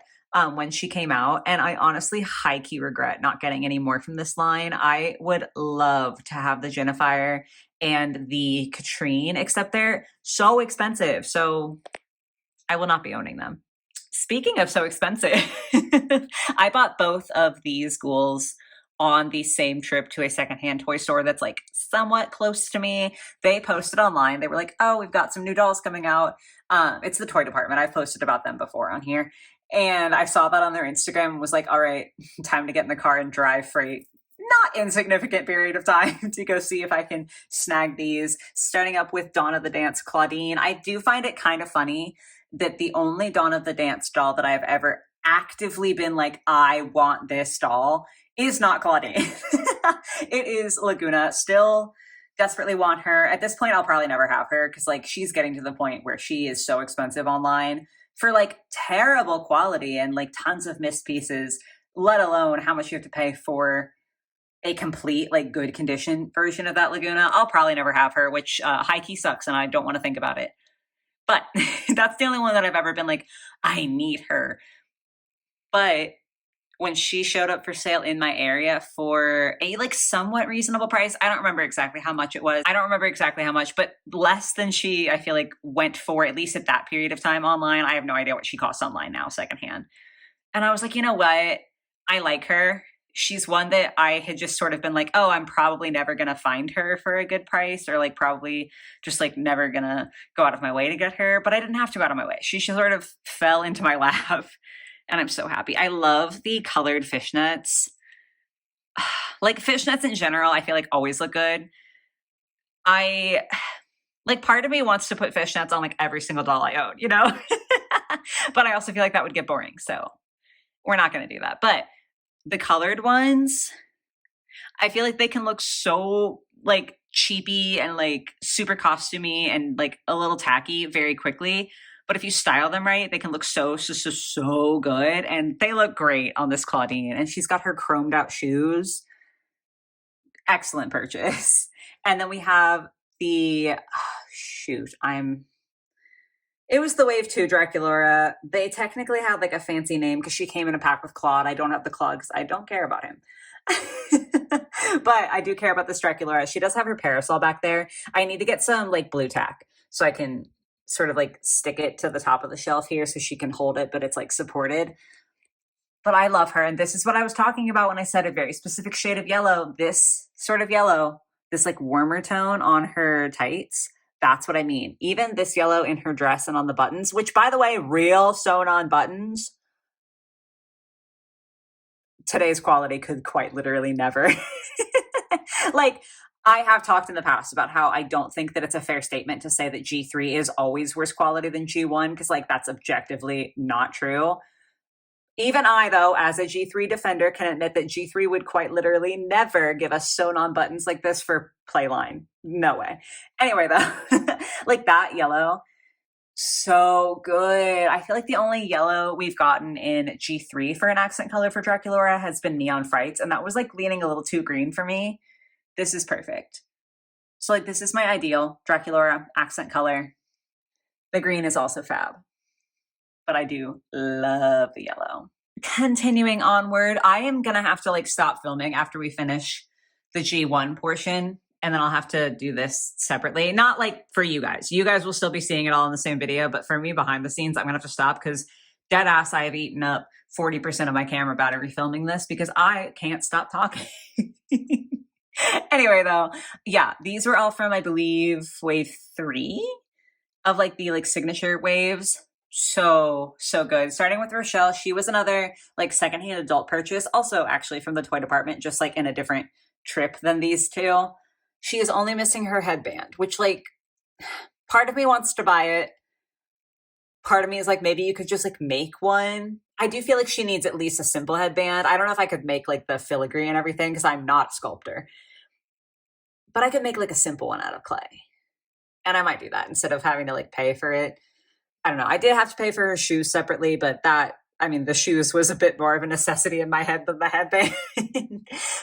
when she came out, and I honestly high-key regret not getting any more from this line. I would love to have the Jennifer and the Katrine, except they're so expensive. So I will not be owning them. Speaking of so expensive, I bought both of these ghouls on the same trip to a secondhand toy store that's like somewhat close to me. They posted online. They were like, oh, we've got some new dolls coming out. It's the toy department. I've posted about them before on here. And I saw that on their Instagram and was like, all right, time to get in the car and drive for a not insignificant period of time to go see if I can snag these. Starting up with Dawn of the Dance Claudine. I do find it kind of funny that the only Dawn of the Dance doll that I've ever actively been like, I want this doll, is not Claudine. It is Laguna. Still desperately want her. At this point, I'll probably never have her because like she's getting to the point where she is so expensive online for like terrible quality and like tons of missed pieces, let alone how much you have to pay for a complete like good condition version of that Laguna. I'll probably never have her, which high key sucks and I don't want to think about it. But that's the only one that I've ever been like, I need her. But when she showed up for sale in my area for a like somewhat reasonable price, I don't remember exactly how much it was. But less than she, I feel like, went for, at least at that period of time online. I have no idea what she costs online now, secondhand. And I was like, you know what? I like her. She's one that I had just sort of been like, oh, I'm probably never going to find her for a good price, or like probably just like never going to go out of my way to get her. But I didn't have to go out of my way. She sort of fell into my lap. And I'm so happy. I love the colored fishnets. Like fishnets in general, I feel like always look good. I like part of me wants to put fishnets on like every single doll I own, you know? But I also feel like that would get boring. So we're not going to do that. But the colored ones, I feel like they can look so like cheapy and like super costumey and like a little tacky very quickly. But if you style them right, they can look so good. And they look great on this Claudine. And she's got her chromed out shoes. Excellent purchase. And then we have the, it was the Wave 2 Draculaura. They technically had like a fancy name because she came in a pack with Claude. I don't have the Claude because I don't care about him. But I do care about this Draculaura. She does have her parasol back there. I need to get some like blue tack so I can sort of like stick it to the top of the shelf here so she can hold it, but it's like supported. But I love her. And this is what I was talking about when I said a very specific shade of yellow. This sort of yellow, this like warmer tone on her tights. That's what I mean. Even this yellow in her dress and on the buttons, which by the way, real sewn on buttons. Today's quality could quite literally never. Like, I have talked in the past about how I don't think that it's a fair statement to say that G3 is always worse quality than G1, because like that's objectively not true. Even I, though, as a G3 defender, can admit that G3 would quite literally never give us sewn on buttons like this for Playline. No way. Anyway, though, like that yellow, so good. I feel like the only yellow we've gotten in G3 for an accent color for Draculaura has been Neon Frights, and that was like leaning a little too green for me. This is perfect. So like this is my ideal Draculaura accent color. The green is also fab, but I do love the yellow. Continuing onward, I am gonna have to like stop filming after we finish the G1 portion and then I'll have to do this separately. Not like for you guys. You guys will still be seeing it all in the same video, but for me behind the scenes, I'm gonna have to stop because dead ass I have eaten up 40% of my camera battery filming this because I can't stop talking. Anyway, though, yeah, these were all from, I believe, wave 3 of like the like signature waves. So good. Starting with Rochelle, she was another like secondhand adult purchase, also actually from the toy department, just like in a different trip than these two. She is only missing her headband, which like part of me wants to buy it. Part of me is like, maybe you could just like make one. I do feel like she needs at least a simple headband. I don't know if I could make like the filigree and everything because I'm not a sculptor, but I could make like a simple one out of clay. And I might do that instead of having to like pay for it. I don't know. I did have to pay for her shoes separately, but that, I mean, the shoes was a bit more of a necessity in my head than the headband.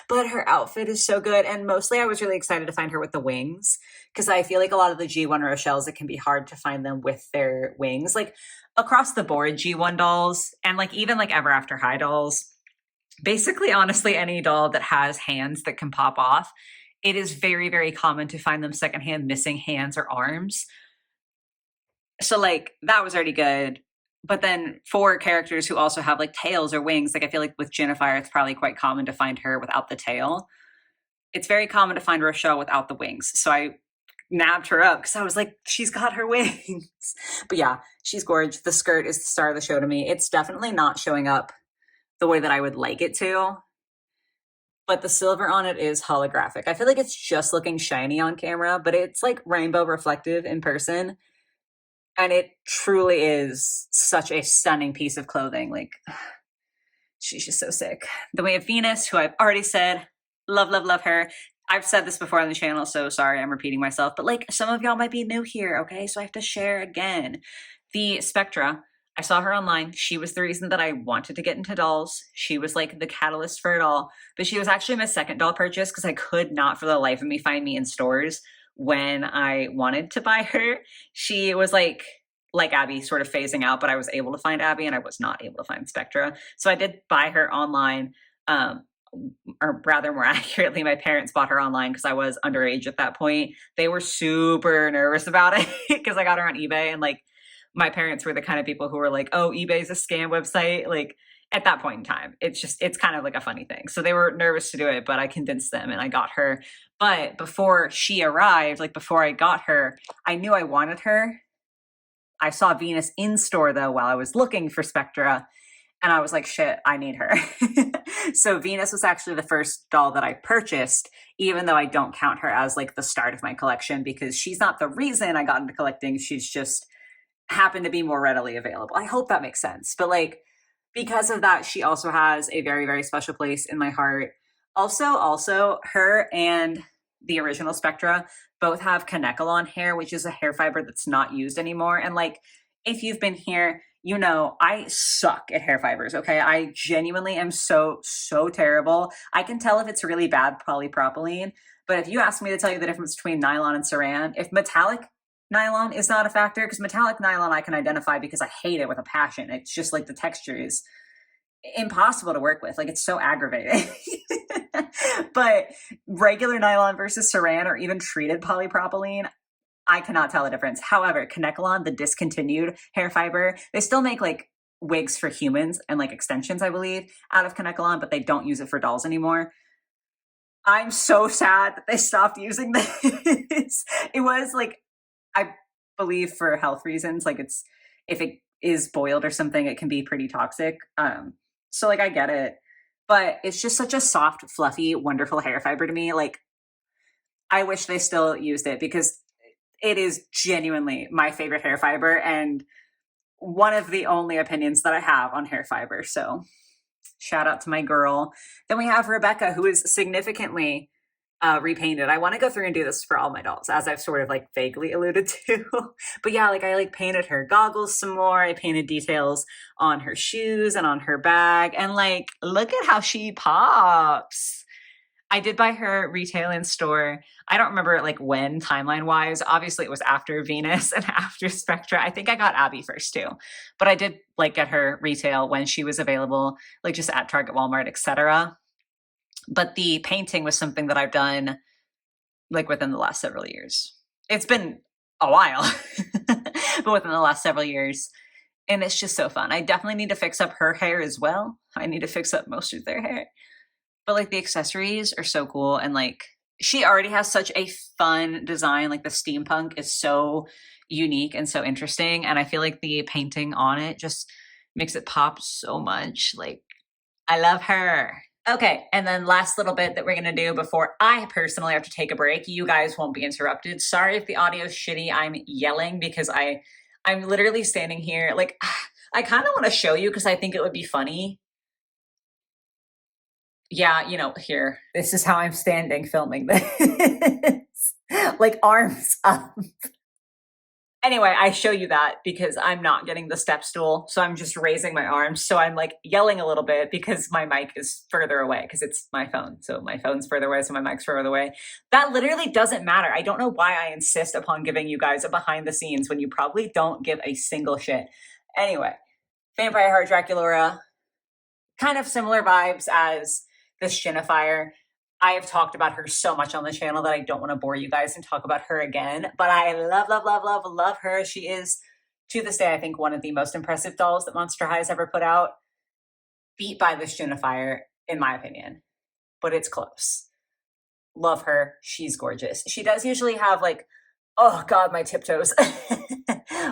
But her outfit is so good. And mostly I was really excited to find her with the wings because I feel like a lot of the G1 Rochelles, it can be hard to find them with their wings. Like across the board G1 dolls and like even like Ever After High dolls, basically, honestly, any doll that has hands that can pop off, it is very, very common to find them secondhand missing hands or arms. So like that was already good. But then for characters who also have like tails or wings, like I feel like with Jennifer, it's probably quite common to find her without the tail. It's very common to find Rochelle without the wings. So I nabbed her up because I was like, she's got her wings. But yeah, she's gorgeous. The skirt is the star of the show to me. It's definitely not showing up the way that I would like it to. But the silver on it is holographic. I feel like it's just looking shiny on camera, but it's like rainbow reflective in person. And it truly is such a stunning piece of clothing. Like, she's just so sick. Then we have Venus, who I've already said, love, love, love her. I've said this before on the channel, so sorry I'm repeating myself. But like, some of y'all might be new here, okay? So I have to share again. The Spectra, I saw her online. She was the reason that I wanted to get into dolls. She was like the catalyst for it all. But she was actually my second doll purchase because I could not for the life of me find me in stores when I wanted to buy her. She was like Abby sort of phasing out, but I was able to find Abby and I was not able to find Spectra. So I did buy her online, or rather more accurately, my parents bought her online because I was underage at that point. They were super nervous about it because I got her on eBay, and like my parents were the kind of people who were like, oh, eBay's a scam website. Like at that point in time, it's kind of like a funny thing. So they were nervous to do it, but I convinced them and I got her. But before she arrived, like before I got her, I knew I wanted her. I saw Venus in store though while I was looking for Spectra, and I was like, shit, I need her. So Venus was actually the first doll that I purchased, even though I don't count her as like the start of my collection because she's not the reason I got into collecting. She's just happened to be more readily available. I hope that makes sense. But like, because of that, she also has a very, very special place in my heart. Also, her and the original Spectra both have Kanekalon hair, which is a hair fiber that's not used anymore. And like, if you've been here, you know, I suck at hair fibers, okay? I genuinely am so terrible. I can tell if it's really bad polypropylene, but if you ask me to tell you the difference between nylon and saran, if metallic nylon is not a factor, because metallic nylon I can identify because I hate it with a passion. It's just like the texture is impossible to work with. Like it's so aggravating. But regular nylon versus saran or even treated polypropylene, I cannot tell the difference. However, Kanekalon, the discontinued hair fiber, they still make like wigs for humans and like extensions, I believe, out of Kanekalon, but they don't use it for dolls anymore. I'm so sad that they stopped using this. It was like, I believe for health reasons, like it's, if it is boiled or something, it can be pretty toxic. So like I get it, but it's just such a soft, fluffy, wonderful hair fiber to me. Like I wish they still used it because it is genuinely my favorite hair fiber and one of the only opinions that I have on hair fiber. So shout out to my girl. Then we have Rebecca, who is significantly repainted. I want to go through and do this for all my dolls, as I've sort of like vaguely alluded to. But yeah, like I like painted her goggles some more. I painted details on her shoes and on her bag. And like, look at how she pops. I did buy her retail in store. I don't remember like when timeline wise. Obviously it was after Venus and after Spectra. I think I got Abby first too, but I did like get her retail when she was available, like just at Target, Walmart, etc. But the painting was something that I've done like within the last several years. It's been a while, but within the last several years. And it's just so fun. I definitely need to fix up her hair as well. I need to fix up most of their hair. But like the accessories are so cool. And like she already has such a fun design. Like the steampunk is so unique and so interesting. And I feel like the painting on it just makes it pop so much. Like I love her. Okay, and then last little bit that we're gonna do before I personally have to take a break. You guys won't be interrupted. Sorry if the audio is shitty. I'm yelling because I'm literally standing here. Like I kind of want to show you because I think it would be funny. Yeah, you know, here. This is how I'm standing filming this. Like arms up. Anyway, I show you that because I'm not getting the step stool. So I'm just raising my arms. So I'm like yelling a little bit because my mic is further away because it's my phone. So my phone's further away. So my mic's further away. That literally doesn't matter. I don't know why I insist upon giving you guys a behind the scenes when you probably don't give a single shit. Anyway, Vampire Heart Draculaura, kind of similar vibes as the Shinifier. I have talked about her so much on the channel that I don't want to bore you guys and talk about her again, but I love, love, love, love, love her. She is, to this day, I think one of the most impressive dolls that Monster High has ever put out. Beat by the Shinifier, in my opinion, but it's close. Love her. She's gorgeous. She does usually have like, oh God, my tiptoes,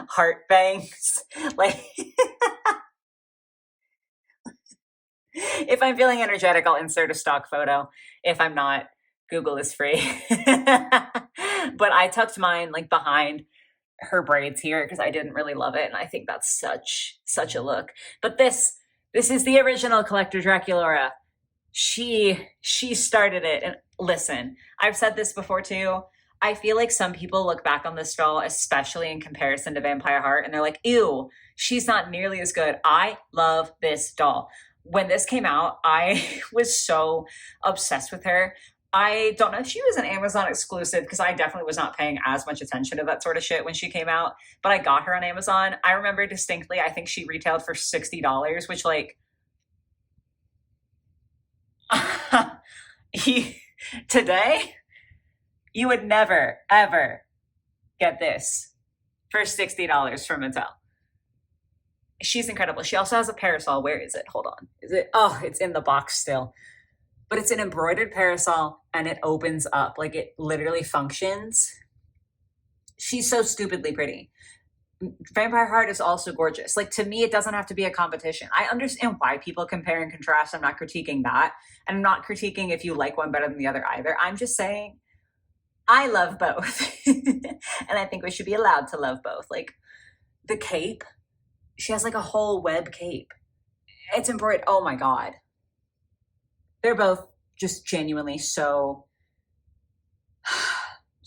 heart bangs. Like, if I'm feeling energetic, I'll insert a stock photo. If I'm not, Google is free. But I tucked mine like behind her braids here because I didn't really love it. And I think that's such a look. But this is the original Collector Draculaura. She started it. And listen, I've said this before too. I feel like some people look back on this doll, especially in comparison to Vampire Heart, and they're like, ew, she's not nearly as good. I love this doll. When this came out, I was so obsessed with her. I don't know if she was an Amazon exclusive because I definitely was not paying as much attention to that sort of shit when she came out, but I got her on Amazon. I remember distinctly, I think she retailed for $60, which like, today, you would never, ever get this for $60 from Mattel. She's incredible. She also has a parasol. Where is it? Hold on. Is it? Oh, it's in the box still. But it's an embroidered parasol and it opens up. Like it literally functions. She's so stupidly pretty. Vampire Heart is also gorgeous. Like to me, it doesn't have to be a competition. I understand why people compare and contrast. I'm not critiquing that. And I'm not critiquing if you like one better than the other either. I'm just saying I love both. And I think we should be allowed to love both. Like the cape, she has like a whole web cape. It's embroidered. Oh my God. They're both just genuinely so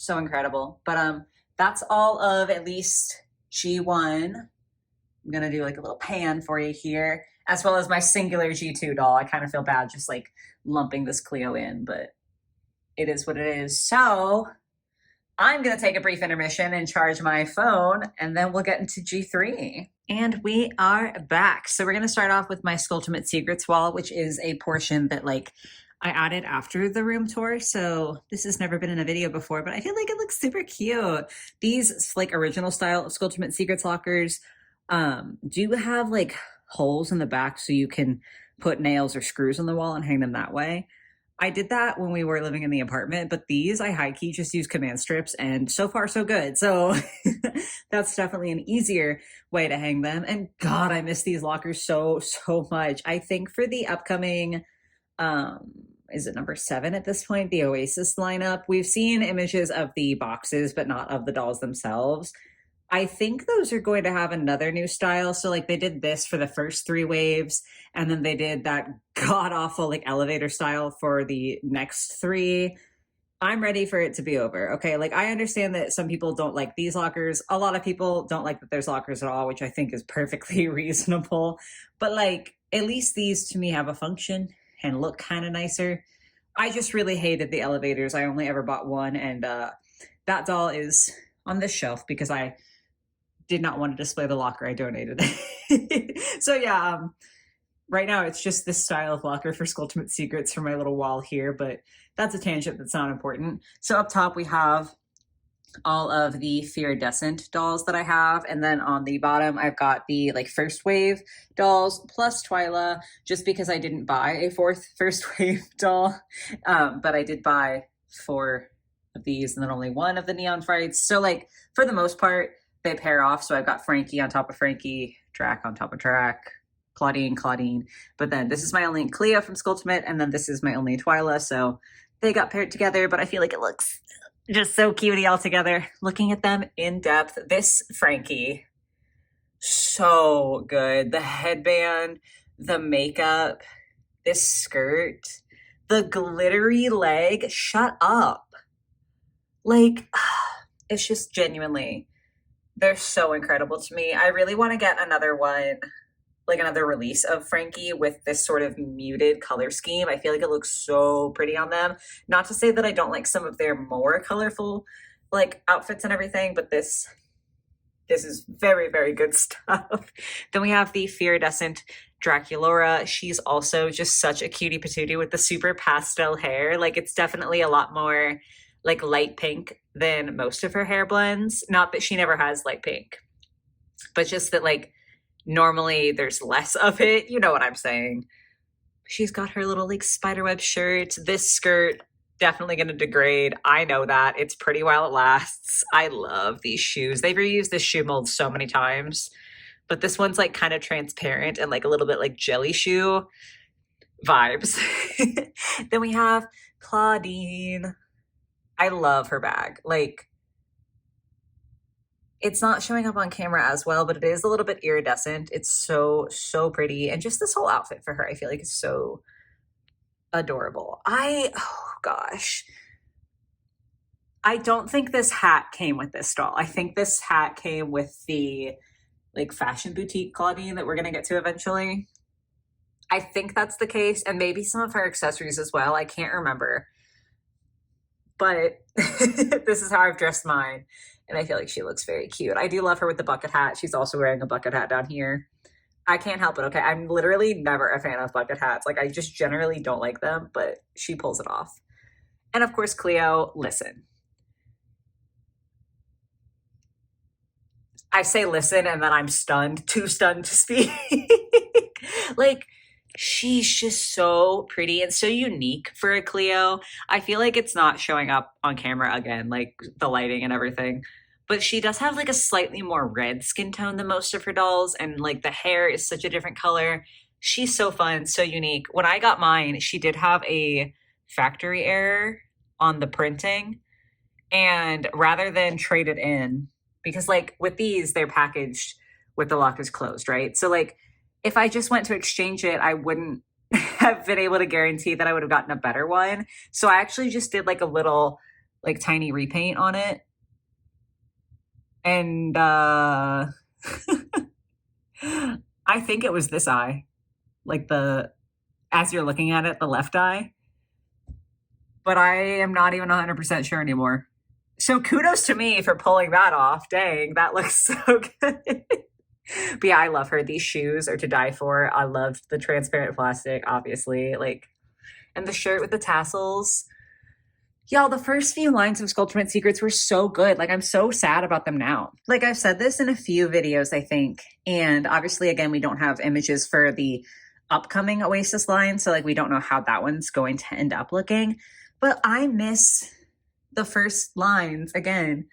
incredible. But that's all of at least G1. I'm gonna do like a little pan for you here, as well as my singular G2 doll. I kind of feel bad just like lumping this Cleo in, but it is what it is. So I'm gonna take a brief intermission and charge my phone, and then we'll get into G3. And we are back. So we're gonna start off with my Skulltimate Secrets wall, which is a portion that like I added after the room tour. So this has never been in a video before, but I feel like it looks super cute. These like original style of Skulltimate Secrets lockers do have like holes in the back so you can put nails or screws on the wall and hang them that way. I did that when we were living in the apartment, but these I high key just use command strips and so far so good. So that's definitely an easier way to hang them. And God, I miss these lockers so much. I think for the upcoming, is it number 7 at this point, the Oasis lineup, we've seen images of the boxes, but not of the dolls themselves. I think those are going to have another new style. So like they did this for the first 3 waves, and then they did that god-awful like elevator style for the next 3. I'm ready for it to be over. Okay, like I understand that some people don't like these lockers. A lot of people don't like that there's lockers at all, which I think is perfectly reasonable. But like at least these to me have a function and look kind of nicer. I just really hated the elevators. I only ever bought one, and that doll is on this shelf because I did not want to display the locker I donated. So yeah, right now it's just this style of locker for Skulltimate Secrets for my little wall here, but that's a tangent that's not important. So up top we have all of the Iridescent dolls that I have. And then on the bottom, I've got the like first wave dolls plus Twyla, just because I didn't buy a fourth first wave doll. But I did buy 4 of these and then only 1 of the Neon Frights. So like for the most part, they pair off. So I've got Frankie on top of Frankie, Drac on top of Drac, Claudine. But then this is my only Cleo from Skulltimate, and then this is my only Twyla. So they got paired together, but I feel like it looks just so cutie all together. Looking at them in depth, this Frankie, so good. The headband, the makeup, this skirt, the glittery leg, shut up. Like, it's just genuinely, they're so incredible to me. I really want to get another one, like another release of Frankie with this sort of muted color scheme. I feel like it looks so pretty on them. Not to say that I don't like some of their more colorful like outfits and everything, but this is very, very good stuff. Then we have the Iridescent Draculaura. She's also just such a cutie patootie with the super pastel hair. Like, it's definitely a lot more like light pink than most of her hair blends. Not that she never has light pink, but just that like normally there's less of it. You know what I'm saying? She's got her little like spiderweb shirt. This skirt, definitely going to degrade. I know that. It's pretty while it lasts. I love these shoes. They've reused this shoe mold so many times, but this one's like kind of transparent and like a little bit like jelly shoe vibes. Then we have Claudine. I love her bag. Like, it's not showing up on camera as well, but it is a little bit iridescent. It's so, so pretty. And just this whole outfit for her, I feel like is so adorable. Oh gosh. I don't think this hat came with this doll. I think this hat came with the like fashion boutique Claudine that we're going to get to eventually. I think that's the case. And maybe some of her accessories as well. I can't remember. But this is how I've dressed mine. And I feel like she looks very cute. I do love her with the bucket hat. She's also wearing a bucket hat down here. I can't help it, okay? I'm literally never a fan of bucket hats. Like, I just generally don't like them, but she pulls it off. And of course, Cleo, listen. I say listen, and then I'm stunned, too stunned to speak. Like, she's just so pretty and so unique for a Cleo. I feel like it's not showing up on camera again, like the lighting and everything. But she does have like a slightly more red skin tone than most of her dolls. And like the hair is such a different color. She's so fun, so unique. When I got mine, she did have a factory error on the printing. And rather than trade it in, because like with these, they're packaged with the lockers closed, right? So like if I just went to exchange it, I wouldn't have been able to guarantee that I would have gotten a better one. So I actually just did like a little like tiny repaint on it. And I think it was this eye, like as you're looking at it, the left eye. But I am not even 100% sure anymore. So kudos to me for pulling that off. Dang, that looks so good. But yeah, I love her. These shoes are to die for. I loved the transparent plastic, obviously. Like, and the shirt with the tassels. Y'all, the first few lines of Skulltimate Secrets were so good. Like, I'm so sad about them now. Like, I've said this in a few videos, I think. And obviously, again, we don't have images for the upcoming Oasis line. So, like, we don't know how that one's going to end up looking. But I miss the first lines, again,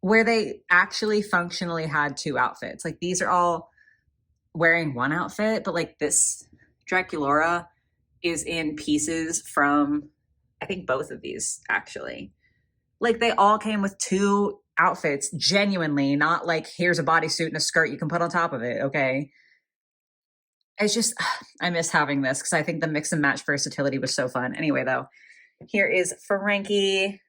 where they actually functionally had 2 outfits. Like, these are all wearing one outfit. But, like, this Draculaura is in pieces from, I think, both of these, actually. Like, they all came with 2 outfits, genuinely, not like, here's a bodysuit and a skirt you can put on top of it, okay? It's just, I miss having this because I think the mix and match versatility was so fun. Anyway, though, here is Frankie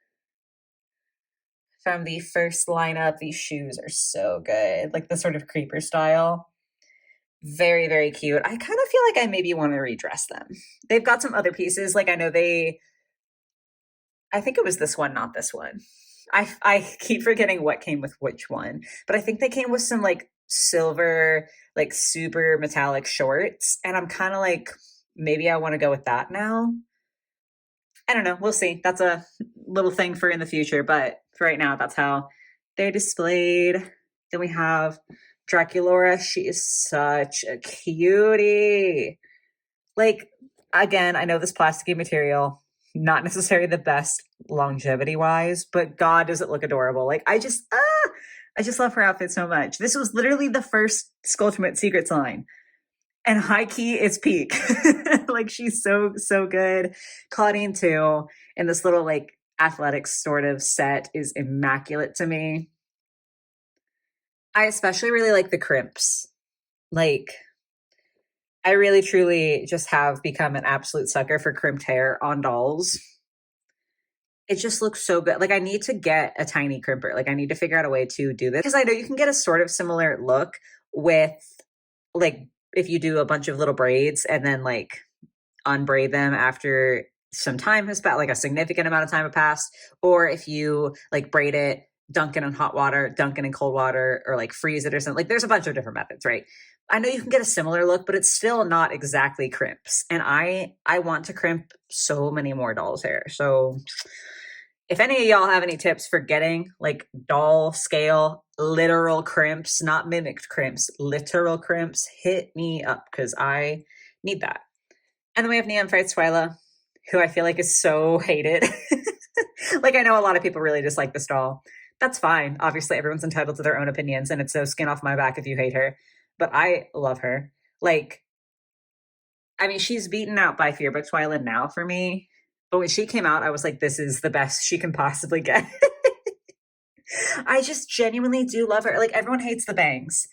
from the first lineup. These shoes are so good, like the sort of creeper style. Very, very cute. I kind of feel like I maybe want to redress them. They've got some other pieces. Like, I know I think it was this one, not this one. I keep forgetting what came with which one, but I think they came with some like silver, like super metallic shorts. And I'm kind of like, maybe I want to go with that now. I don't know. We'll see. That's a little thing for in the future. But for right now, that's how they're displayed. Then we have Draculaura. She is such a cutie. Like, again, I know this plasticky material, not necessarily the best longevity wise, but God, does it look adorable. Like, I just love her outfit so much. This was literally the first Skulltimate Secrets line. And high key, it's peak. Like, she's so, so good. Claudine, too, in this little, like, athletics sort of set is immaculate to me. I especially really like the crimps. Like, I really truly just have become an absolute sucker for crimped hair on dolls. It just looks so good. Like, I need to get a tiny crimper. Like, I need to figure out a way to do this because I know you can get a sort of similar look with, like, if you do a bunch of little braids and then like unbraid them after some time has passed, like a significant amount of time has passed, or if you like braid it, dunk it in hot water, dunk it in cold water, or like freeze it or something. Like, there's a bunch of different methods, right? I know you can get a similar look, but it's still not exactly crimps. And I want to crimp so many more dolls' hair. So if any of y'all have any tips for getting like doll scale literal crimps, not mimicked crimps, literal crimps, hit me up because I need that. And then we have Neon Fright Twyla, who I feel like is so hated. Like, I know a lot of people really dislike this doll. That's fine. Obviously, everyone's entitled to their own opinions, and it's no skin off my back if you hate her. But I love her. Like, I mean, she's beaten out by Fearbook Twyla now for me. But when she came out, I was like, this is the best she can possibly get. I just genuinely do love her. Like, everyone hates the bangs.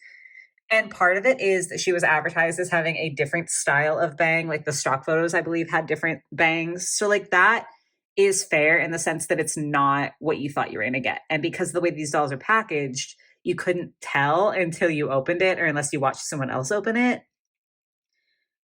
And part of it is that she was advertised as having a different style of bang. Like, the stock photos, I believe, had different bangs. So, like, that is fair in the sense that it's not what you thought you were going to get. And because of the way these dolls are packaged, you couldn't tell until you opened it or unless you watched someone else open it.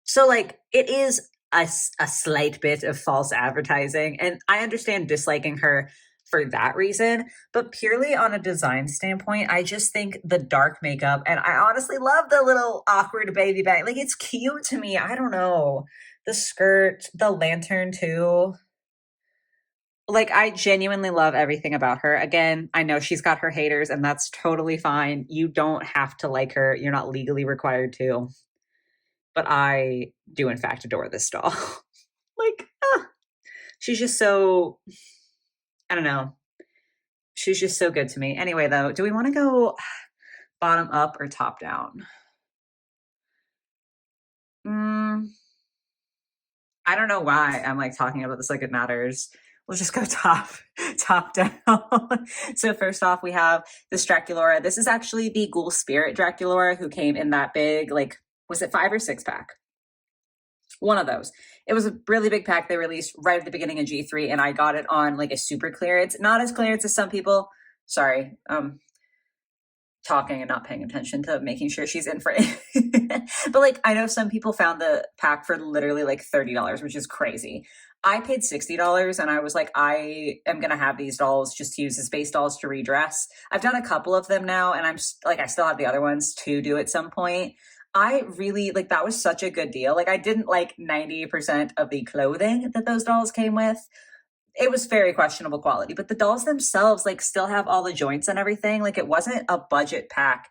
So, like, it is a slight bit of false advertising. And I understand disliking her for that reason, but purely on a design standpoint, I just think the dark makeup, and I honestly love the little awkward baby bang. Like, it's cute to me. I don't know. The skirt, the lantern, too. Like, I genuinely love everything about her. Again, I know she's got her haters, and that's totally fine. You don't have to like her, you're not legally required to. But I do, in fact, adore this doll. Like, she's just so, I don't know. She's just so good to me. Anyway, though, do we want to go bottom up or top down? I don't know why I'm like talking about this like it matters. We'll just go top down. So first off, we have this Draculaura. This is actually the Ghoul Spirit Draculaura who came in that big, like, was it 5 or 6 pack? One of those. It was a really big pack they released right at the beginning of G3, and I got it on like a super clearance. Not as clearance as some people. Sorry. Talking and not paying attention to making sure she's in for it. But like, I know some people found the pack for literally like $30, which is crazy. I paid $60 and I was like, I am going to have these dolls just to use as base dolls to redress. I've done a couple of them now, and I'm like, I still have the other ones to do at some point. I really like, that was such a good deal. Like, I didn't like 90% of the clothing that those dolls came with. It was very questionable quality, but the dolls themselves like still have all the joints and everything. Like, it wasn't a budget pack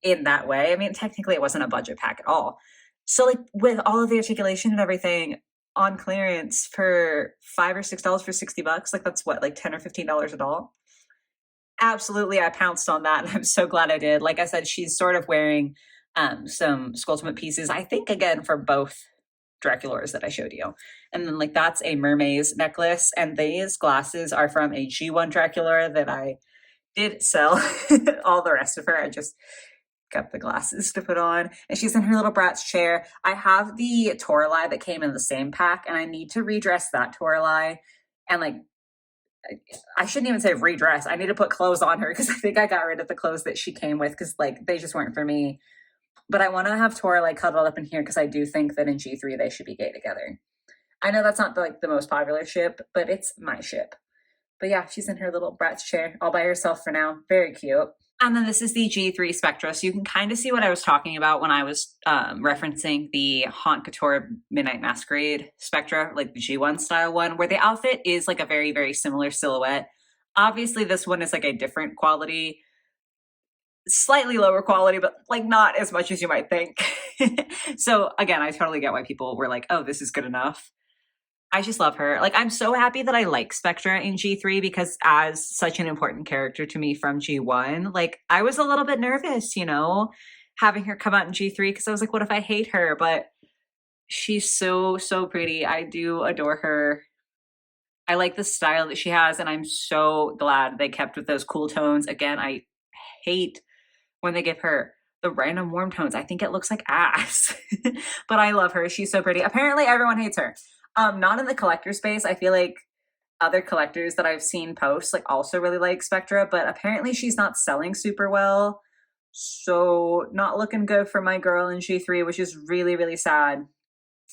in that way. I mean, technically it wasn't a budget pack at all. So like, with all of the articulation and everything on clearance for $5 or $6 for $60, like, that's what, like $10 or $15 a doll. Absolutely, I pounced on that, and I'm so glad I did. Like I said, she's sort of wearing some Skulltimate pieces, I think, again, for both Draculauras that I showed you. And then like, that's a mermaid's necklace, and these glasses are from a G1 Draculaura that I did sell. All the rest of her, I just got the glasses to put on. And she's in her little Bratz chair. I have the Toralei that came in the same pack, and I need to redress that Toralei. And like, I shouldn't even say redress. I need to put clothes on her because I think I got rid of the clothes that she came with because like, they just weren't for me. But I want to have Tora like cuddled up in here because I do think that in G3 they should be gay together. I know that's not like the most popular ship, but it's my ship. But yeah, she's in her little Bratz chair all by herself for now. Very cute. And then this is the G3 Spectra. So you can kind of see what I was talking about when I was referencing the Haunt Couture Midnight Masquerade Spectra, like the G1 style one, where the outfit is like a very, very similar silhouette. Obviously, this one is like a different quality, slightly lower quality, but like not as much as you might think. So again, I totally get why people were like, oh, this is good enough. I just love her. Like, I'm so happy that I like Spectra in G3 because as such an important character to me from G1, like I was a little bit nervous, having her come out in G3 because I was like, what if I hate her? But she's so, so pretty. I do adore her. I like the style that she has, and I'm so glad they kept with those cool tones. Again, I hate when they give her the random warm tones. I think it looks like ass. But I love her. She's so pretty. Apparently everyone hates her. Not in the collector space. I feel like other collectors that I've seen post like also really like Spectra, but apparently she's not selling super well. So not looking good for my girl in G3, which is really, really sad.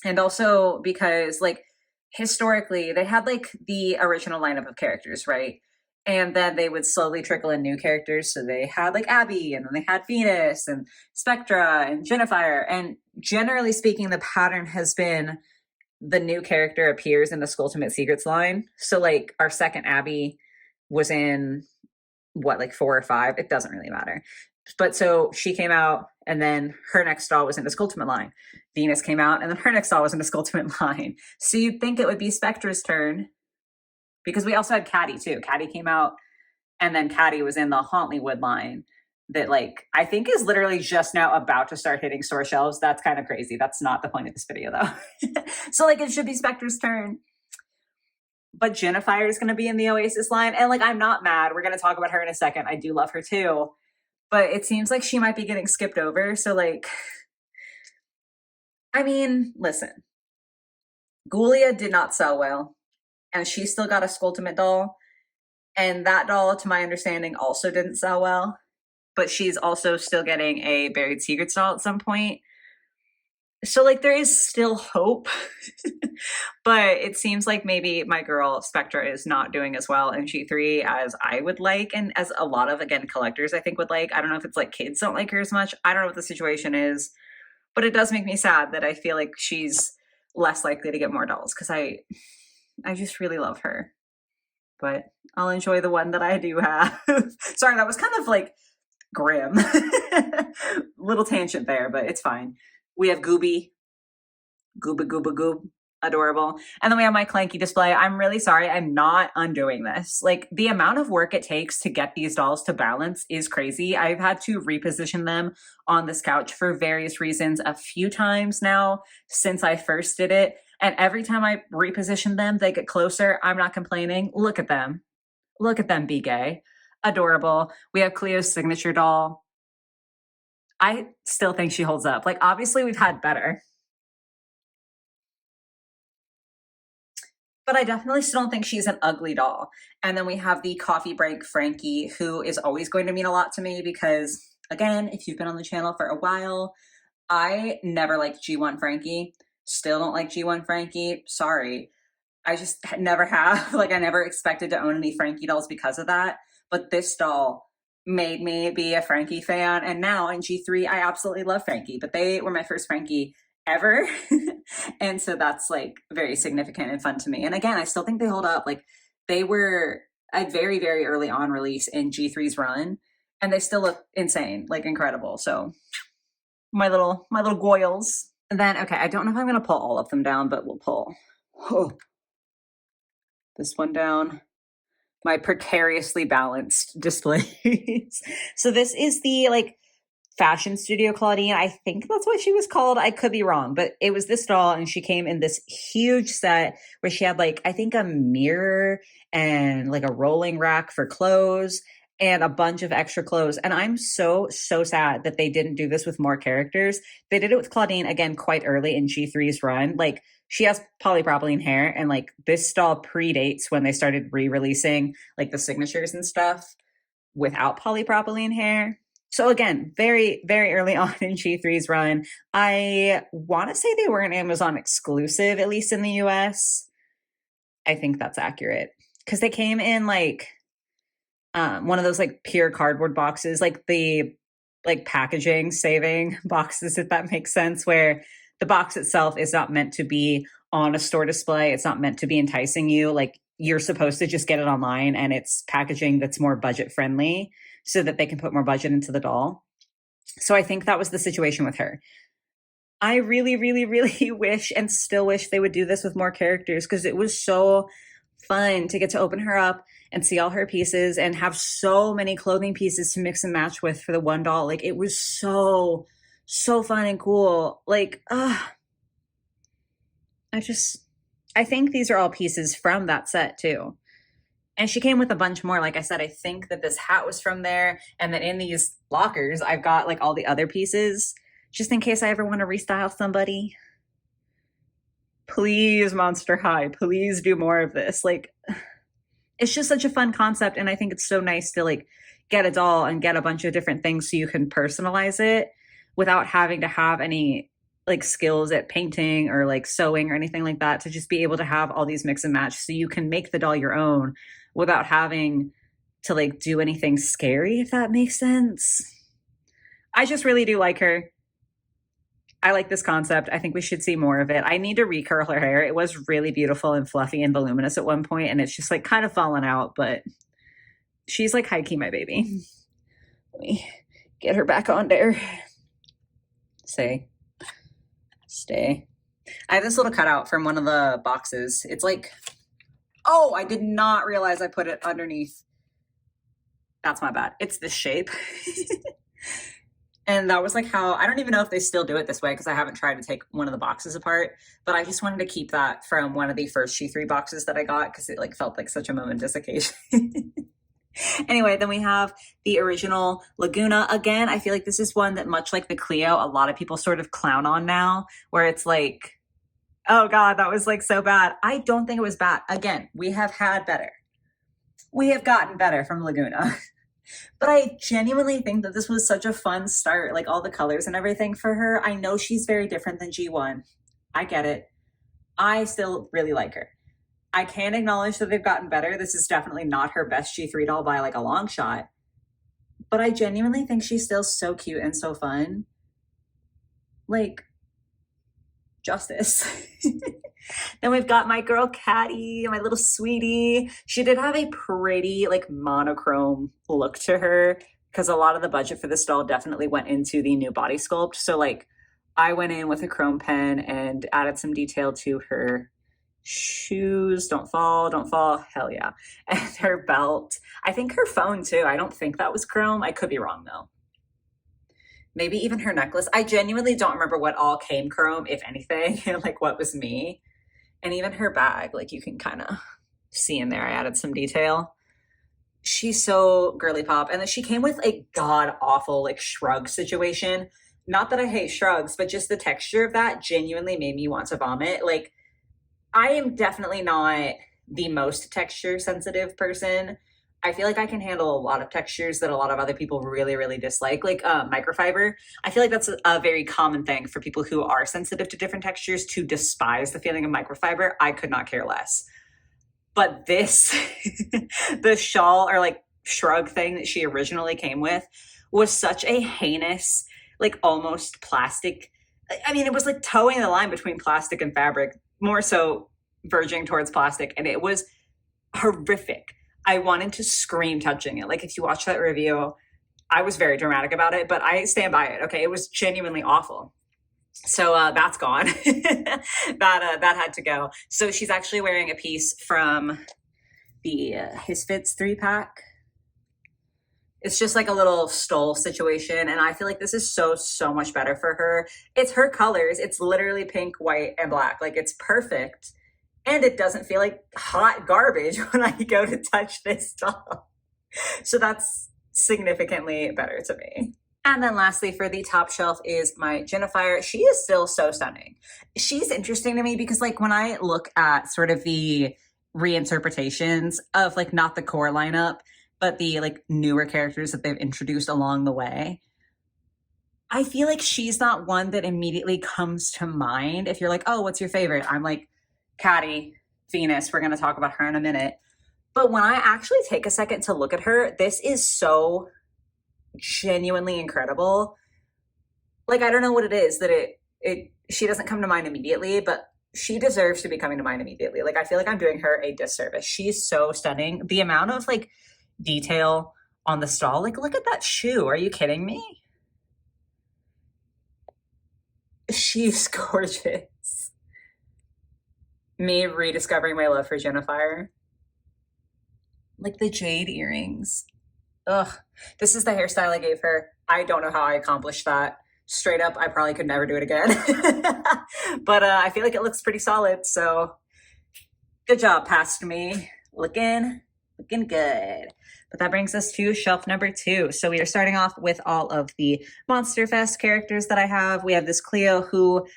And also because like historically they had like the original lineup of characters, right? And then they would slowly trickle in new characters. So they had like Abby, and then they had Venus and Spectra and Jennifer. And generally speaking, the pattern has been the new character appears in the Skulltimate Secrets line. So like our second Abby was in what, like 4 or 5? It doesn't really matter. But so she came out, and then her next doll was in the Skulltimate line. Venus came out, and then her next doll was in the Skulltimate line. So you'd think it would be Spectra's turn, because we also had Caddy too. Caddy came out, and then Caddy was in the Hauntlywood line that like I think is literally just now about to start hitting store shelves. That's kind of crazy. That's not the point of this video though. So like it should be Spectra's turn. But Jennifer is going to be in the Oasis line, and like I'm not mad. We're going to talk about her in a second. I do love her too. But it seems like she might be getting skipped over. So like I mean, listen. Ghoulia did not sell well, and she still got a Skulltimate doll. And that doll, to my understanding, also didn't sell well. But she's also still getting a Buried Secrets doll at some point. So, like, there is still hope. But it seems like maybe my girl Spectra is not doing as well in G3 as I would like, and as a lot of, again, collectors I think would like. I don't know if it's like kids don't like her as much. I don't know what the situation is. But it does make me sad that I feel like she's less likely to get more dolls because I just really love her. But I'll enjoy the one that I do have. Sorry, that was kind of like grim. Little tangent there, but it's fine. We have Gooby. Gooba Gooba Goob. Adorable. And then we have my Clanky display. I'm really sorry. I'm not undoing this. Like the amount of work it takes to get these dolls to balance is crazy. I've had to reposition them on this couch for various reasons a few times now since I first did it. And every time I reposition them, they get closer. I'm not complaining. Look at them. Look at them be gay. Adorable. We have Cleo's signature doll. I still think she holds up. Like, obviously, we've had better. But I definitely still don't think she's an ugly doll. And then we have the coffee break Frankie, who is always going to mean a lot to me because, again, if you've been on the channel for a while, I never liked G1 Frankie. Still don't like G1 Frankie. Sorry. I just never have. Like, I never expected to own any Frankie dolls because of that. But this doll made me be a Frankie fan. And now in G3, I absolutely love Frankie. But they were my first Frankie ever. And so that's like very significant and fun to me. And again, I still think they hold up. Like, they were a very, very early on release in G3's run. And they still look insane, like incredible. So my little goils. And then, okay, I don't know if I'm going to pull all of them down, but we'll pull this one down. My precariously balanced displays. So this is the like Fashion Studio Claudine. I think that's what she was called. I could be wrong, but it was this doll, and she came in this huge set where she had like, I think a mirror and like a rolling rack for clothes and a bunch of extra clothes. And I'm so sad that they didn't do this with more characters. They did it with Claudine again quite early in G3's run. Like, she has polypropylene hair, and like this doll predates when they started re-releasing like the signatures and stuff without polypropylene hair. So again, very, very early on in G3's run. I want to say they were an Amazon exclusive, at least in the US. I think that's accurate because they came in like one of those like pure cardboard boxes, like the like packaging saving boxes, if that makes sense, where the box itself is not meant to be on a store display. It's not meant to be enticing you. Like you're supposed to just get it online, and it's packaging that's more budget friendly so that they can put more budget into the doll. So I think that was the situation with her. I really, really, really wish and still wish they would do this with more characters because it was so fun to get to open her up and see all her pieces and have so many clothing pieces to mix and match with for the one doll. Like it was so, so fun and cool. Like, I think these are all pieces from that set too. And she came with a bunch more. Like I said, I think that this hat was from there. And then in these lockers, I've got like all the other pieces just in case I ever want to restyle somebody. Please, Monster High, please do more of this. Like, it's just such a fun concept. And I think it's so nice to like get a doll and get a bunch of different things so you can personalize it without having to have any like skills at painting or like sewing or anything like that, to just be able to have all these mix and match so you can make the doll your own without having to like do anything scary, if that makes sense. I just really do like her. I like this concept. I think we should see more of it. I need to recurl her hair. It was really beautiful and fluffy and voluminous at one point, and it's just like kind of fallen out, but she's like high key my baby. Let me get her back on there. Stay. I have this little cutout from one of the boxes. It's like, oh, I did not realize I put it underneath. That's my bad. It's this shape. And that was like how, I don't even know if they still do it this way because I haven't tried to take one of the boxes apart, but I just wanted to keep that from one of the first She3 boxes that I got because it like felt like such a momentous occasion. Anyway, then we have the original Laguna. Again, I feel like this is one that, much like the Cleo, a lot of people sort of clown on now, where it's like, oh God, that was like so bad. I don't think it was bad. Again, we have had better. We have gotten better from Laguna. But I genuinely think that this was such a fun start, like all the colors and everything for her. I know she's very different than G1. I get it. I still really like her. I can acknowledge that they've gotten better. This is definitely not her best G3 doll by like a long shot. But I genuinely think she's still so cute and so fun. Like, justice. Then we've got my girl Caddy, my little sweetie. She did have a pretty like monochrome look to her because a lot of the budget for this doll definitely went into the new body sculpt. So like I went in with a chrome pen and added some detail to her shoes. Don't fall, don't fall. Hell yeah. And her belt. I think her phone too. I don't think that was chrome. I could be wrong though. Maybe even her necklace. I genuinely don't remember what all came chrome, if anything, like what was me. And even her bag, like you can kind of see in there, I added some detail. She's so girly pop. And then she came with a god awful like shrug situation. Not that I hate shrugs, but just the texture of that genuinely made me want to vomit. Like I am definitely not the most texture sensitive person. I feel like I can handle a lot of textures that a lot of other people really, really dislike, like microfiber. I feel like that's a very common thing for people who are sensitive to different textures to despise the feeling of microfiber. I could not care less. But this, the shawl or like shrug thing that she originally came with was such a heinous, like almost plastic. I mean, it was like towing the line between plastic and fabric, more so verging towards plastic. And it was horrific. I wanted to scream touching it. Like if you watch that review, I was very dramatic about it, but I stand by it. Okay. It was genuinely awful. So that's gone. that had to go. So she's actually wearing a piece from the His Fits 3-pack. It's just like a little stole situation. And I feel like this is so much better for her. It's her colors. It's literally pink, white, and black. Like it's perfect. And it doesn't feel like hot garbage when I go to touch this doll. So that's significantly better to me. And then lastly, for the top shelf is my Jennifer. She is still so stunning. She's interesting to me because like when I look at sort of the reinterpretations of like not the core lineup, but the like newer characters that they've introduced along the way, I feel like she's not one that immediately comes to mind. If you're like, oh, what's your favorite? I'm like, Caddy, Venus, we're going to talk about her in a minute. But when I actually take a second to look at her, this is so genuinely incredible. Like, I don't know what it is that she doesn't come to mind immediately, but she deserves to be coming to mind immediately. Like, I feel like I'm doing her a disservice. She's so stunning. The amount of like detail on the stall, like, look at that shoe. Are you kidding me? She's gorgeous. Me rediscovering my love for Jennifer. Like the jade earrings. Ugh. This is the hairstyle I gave her. I don't know how I accomplished that. Straight up, I probably could never do it again. But I feel like it looks pretty solid. So good job, past me. Looking good. But that brings us to shelf number 2. So we are starting off with all of the Monster Fest characters that I have. We have this Cleo who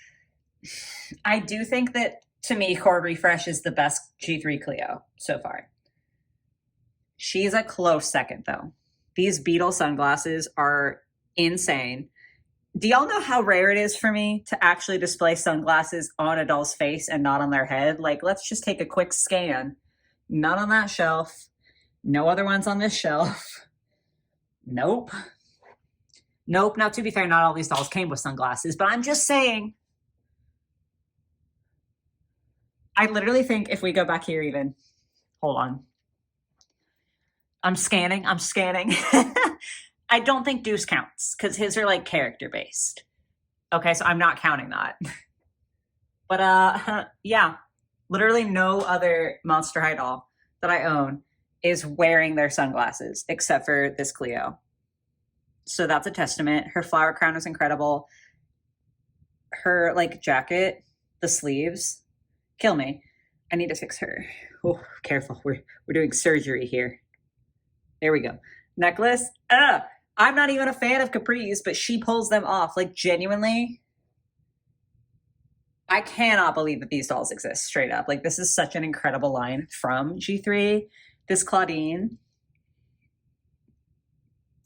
I do think that, to me, Core Refresh is the best G3 Cleo so far. She's a close second, though. These beetle sunglasses are insane. Do y'all know how rare it is for me to actually display sunglasses on a doll's face and not on their head? Like, let's just take a quick scan. None on that shelf. No other ones on this shelf. Nope. Nope. Now, to be fair, not all these dolls came with sunglasses, but I'm just saying. I literally think if we go back here even, hold on. I'm scanning. I don't think Deuce counts because his are like character based. Okay, so I'm not counting that. But yeah, literally no other Monster High doll that I own is wearing their sunglasses except for this Cleo. So that's a testament. Her flower crown is incredible. Her like jacket, the sleeves, kill me. I need to fix her. Oh, careful. We're doing surgery here. There we go. Necklace. I'm not even a fan of capris, but she pulls them off. Like, genuinely, I cannot believe that these dolls exist, straight up. Like, this is such an incredible line from G3. This Claudine,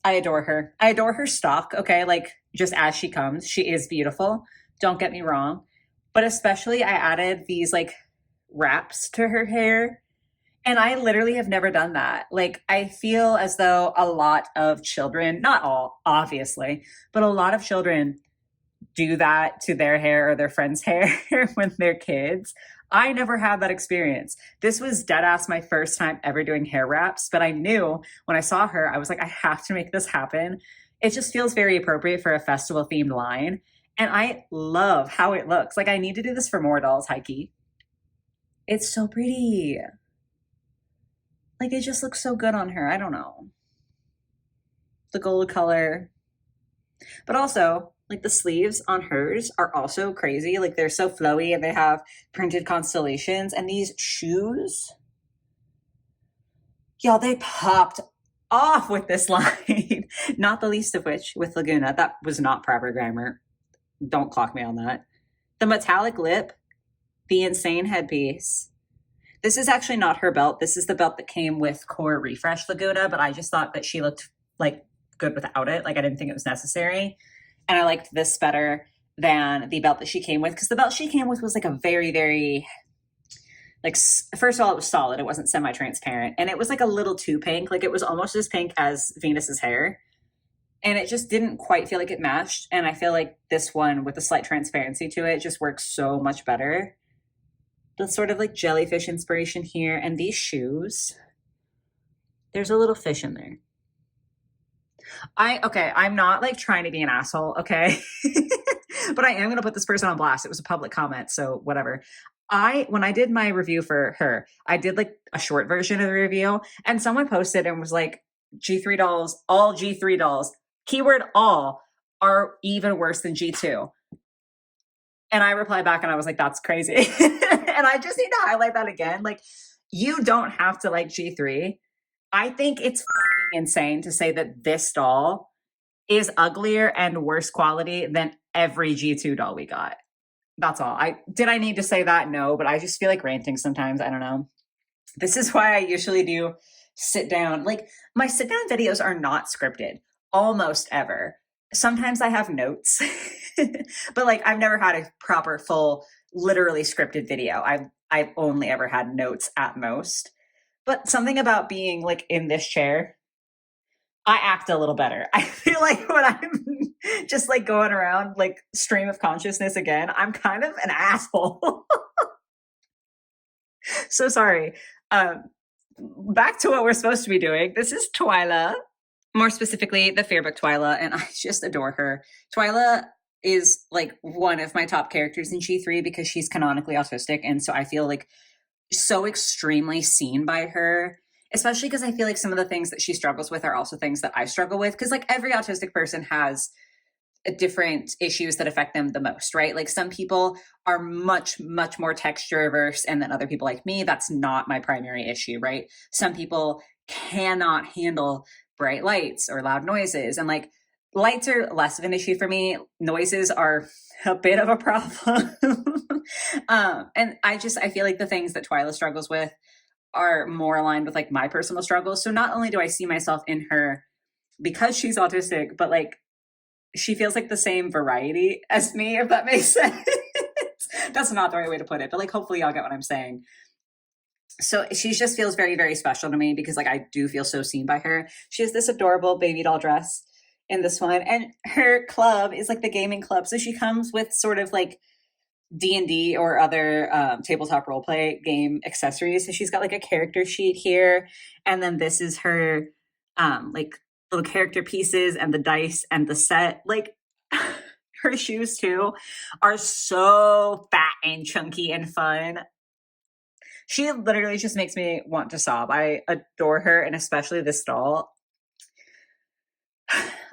I adore her. I adore her stock, okay? Like, just as she comes, she is beautiful. Don't get me wrong. But especially, I added these, like, wraps to her hair. And I literally have never done that. Like, I feel as though a lot of children, not all, obviously, but a lot of children do that to their hair or their friend's hair when they're kids. I never had that experience. This was dead ass my first time ever doing hair wraps, but I knew when I saw her, I was like, I have to make this happen. It just feels very appropriate for a festival themed line. And I love how it looks. Like, I need to do this for more dolls, Heike. It's so pretty. Like, it just looks so good on her. I don't know. The gold color. But also, like, the sleeves on hers are also crazy. Like, they're so flowy and they have printed constellations. And these shoes, y'all, they popped off with this line. Not the least of which with Laguna. That was not proper grammar. Don't clock me on that. The metallic lip, the insane headpiece. This is actually not her belt. This is the belt that came with Core Refresh Laguna, but I just thought that she looked like good without it. Like, I didn't think it was necessary. And I liked this better than the belt that she came with, because the belt she came with was like a very, very, like, first of all, it was solid. It wasn't semi-transparent. And it was like a little too pink. Like, it was almost as pink as Venus's hair. And it just didn't quite feel like it matched. And I feel like this one with a slight transparency to it just works so much better. The sort of like jellyfish inspiration here. And these shoes, there's a little fish in there. I'm not like trying to be an asshole, okay? But I am going to put this person on blast. It was a public comment, so whatever. When I did my review for her, I did like a short version of the review, and someone posted and was like, G3 dolls, all G3 dolls, keyword all, are even worse than G2. And I replied back and I was like, that's crazy. And I just need to highlight that again. Like, you don't have to like G3. I think it's fucking insane to say that this doll is uglier and worse quality than every G2 doll we got. That's all. Did I need to say that? No, but I just feel like ranting sometimes. I don't know. This is why I usually do sit down. Like, my sit down videos are not scripted, almost ever. Sometimes I have notes, but like, I've never had a proper full, literally scripted video. I've only ever had notes at most. But something about being like in this chair, I act a little better. I feel like when I'm just like going around like stream of consciousness again, I'm kind of an asshole. So sorry. Um, Back to what we're supposed to be doing. This is Twyla, more specifically the Fair book Twyla, and I just adore her. Twyla is like one of my top characters in G3 because she's canonically autistic, and so I feel like so extremely seen by her, especially because I feel like some of the things that she struggles with are also things that I struggle with, because like every autistic person has different issues that affect them the most, right? Like some people are much more texture averse, and then other people like me, that's not my primary issue, right? Some people cannot handle bright lights or loud noises, and like lights are less of an issue for me. Noises are a bit of a problem. And I feel like the things that Twyla struggles with are more aligned with like my personal struggles. So not only do I see myself in her because she's autistic, but like she feels like the same variety as me, if that makes sense. That's not the right way to put it, but like hopefully y'all get what I'm saying. So she just feels very special to me because like I do feel so seen by her. She has this adorable baby doll dress in this one, and her club is like the gaming club. So she comes with sort of like D&D or other tabletop role play game accessories. So she's got like a character sheet here, and then this is her like little character pieces and the dice and the set. Like her shoes too are so fat and chunky and fun. She literally just makes me want to sob. I adore her, and especially this doll.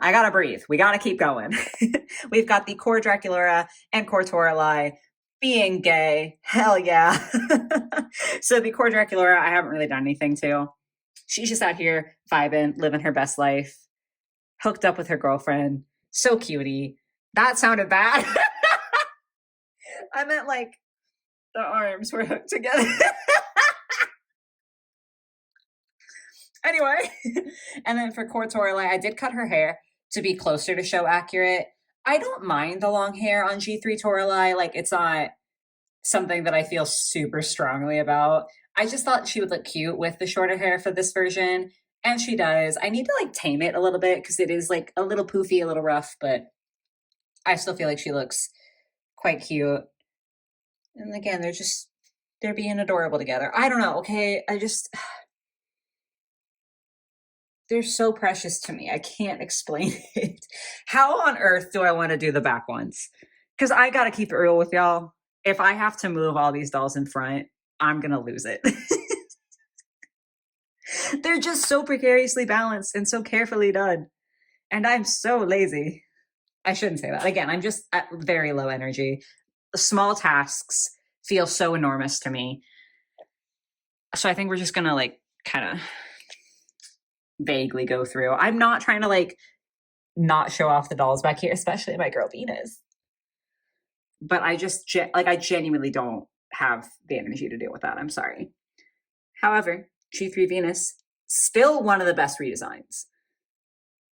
I gotta breathe. We gotta keep going. We've got the core Draculaura and core Toralei being gay. Hell yeah. So the core Draculaura, I haven't really done anything to. She's just out here vibing, living her best life, hooked up with her girlfriend. So cutie. That sounded bad. I meant like the arms were hooked together. Anyway, and then for core Toralei, I did cut her hair to be closer to show accurate. I don't mind the long hair on G3 Toralei. Like, it's not something that I feel super strongly about. I just thought she would look cute with the shorter hair for this version, and she does. I need to like tame it a little bit because it is like a little poofy, a little rough, but I still feel like she looks quite cute. And again, they're being adorable together. I don't know. Okay, they're so precious to me. I can't explain it. How on earth do I want to do the back ones? Because I got to keep it real with y'all. If I have to move all these dolls in front, I'm going to lose it. They're just so precariously balanced and so carefully done. And I'm so lazy. I shouldn't say that. Again, I'm just at very low energy. The small tasks feel so enormous to me. So I think we're just going to like kind of vaguely go through. I'm not trying to like not show off the dolls back here, especially my girl Venus. But I just I genuinely don't have the energy to deal with that. I'm sorry. However, G3 Venus, still one of the best redesigns.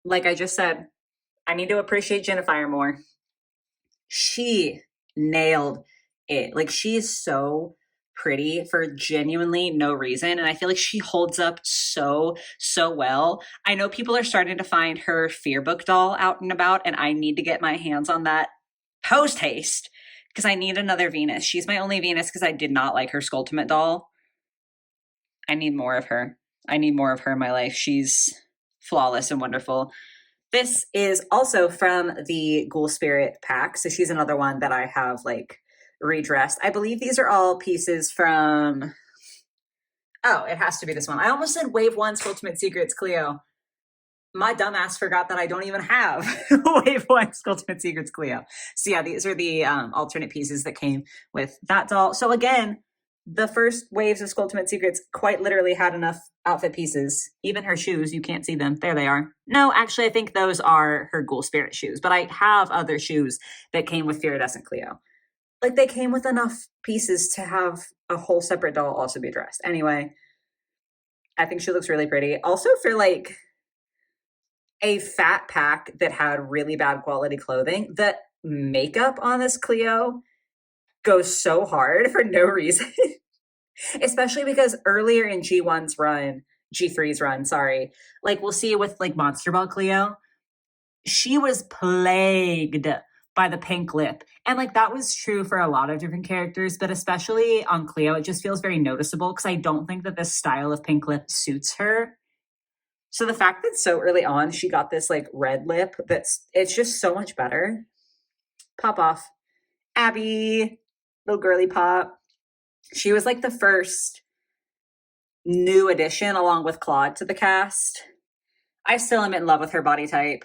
Like I just said, I need to appreciate Jennifer more. She nailed it. Like she is so pretty for genuinely no reason, and I feel like she holds up so well. I know people are starting to find her Fear book doll out and about, and I need to get my hands on that post haste because I need another Venus. She's my only Venus because I did not like her Skulltimate doll. I need more of her. I need more of her in my life. She's flawless and wonderful. This is also from the Ghoul Spirit pack. So she's another one that I have like redressed. I believe these are all pieces from, oh, it has to be this one. I almost said Wave 1 Ultimate Secrets Cleo. My dumbass forgot that I don't even have Wave 1 Ultimate Secrets Cleo. So yeah, these are the alternate pieces that came with that doll. So again, the first waves of Ultimate Secrets quite literally had enough outfit pieces. Even her shoes, you can't see them. There they are. No, actually, I think those are her Ghoul Spirit shoes, but I have other shoes that came with Iridescent Cleo. Like, they came with enough pieces to have a whole separate doll also be dressed. Anyway, I think she looks really pretty. Also, for, like, a fat pack that had really bad quality clothing, the makeup on this Cleo goes so hard for no reason. Especially because earlier in G3's run, sorry, like we'll see with like Monster Ball Cleo, she was plagued by the pink lip. And like that was true for a lot of different characters, but especially on Cleo, it just feels very noticeable because I don't think that this style of pink lip suits her. So the fact that so early on she got this like red lip, it's just so much better. Pop off. Abby, little girly pop. She was like the first new addition along with Claude to the cast. I still am in love with her body type.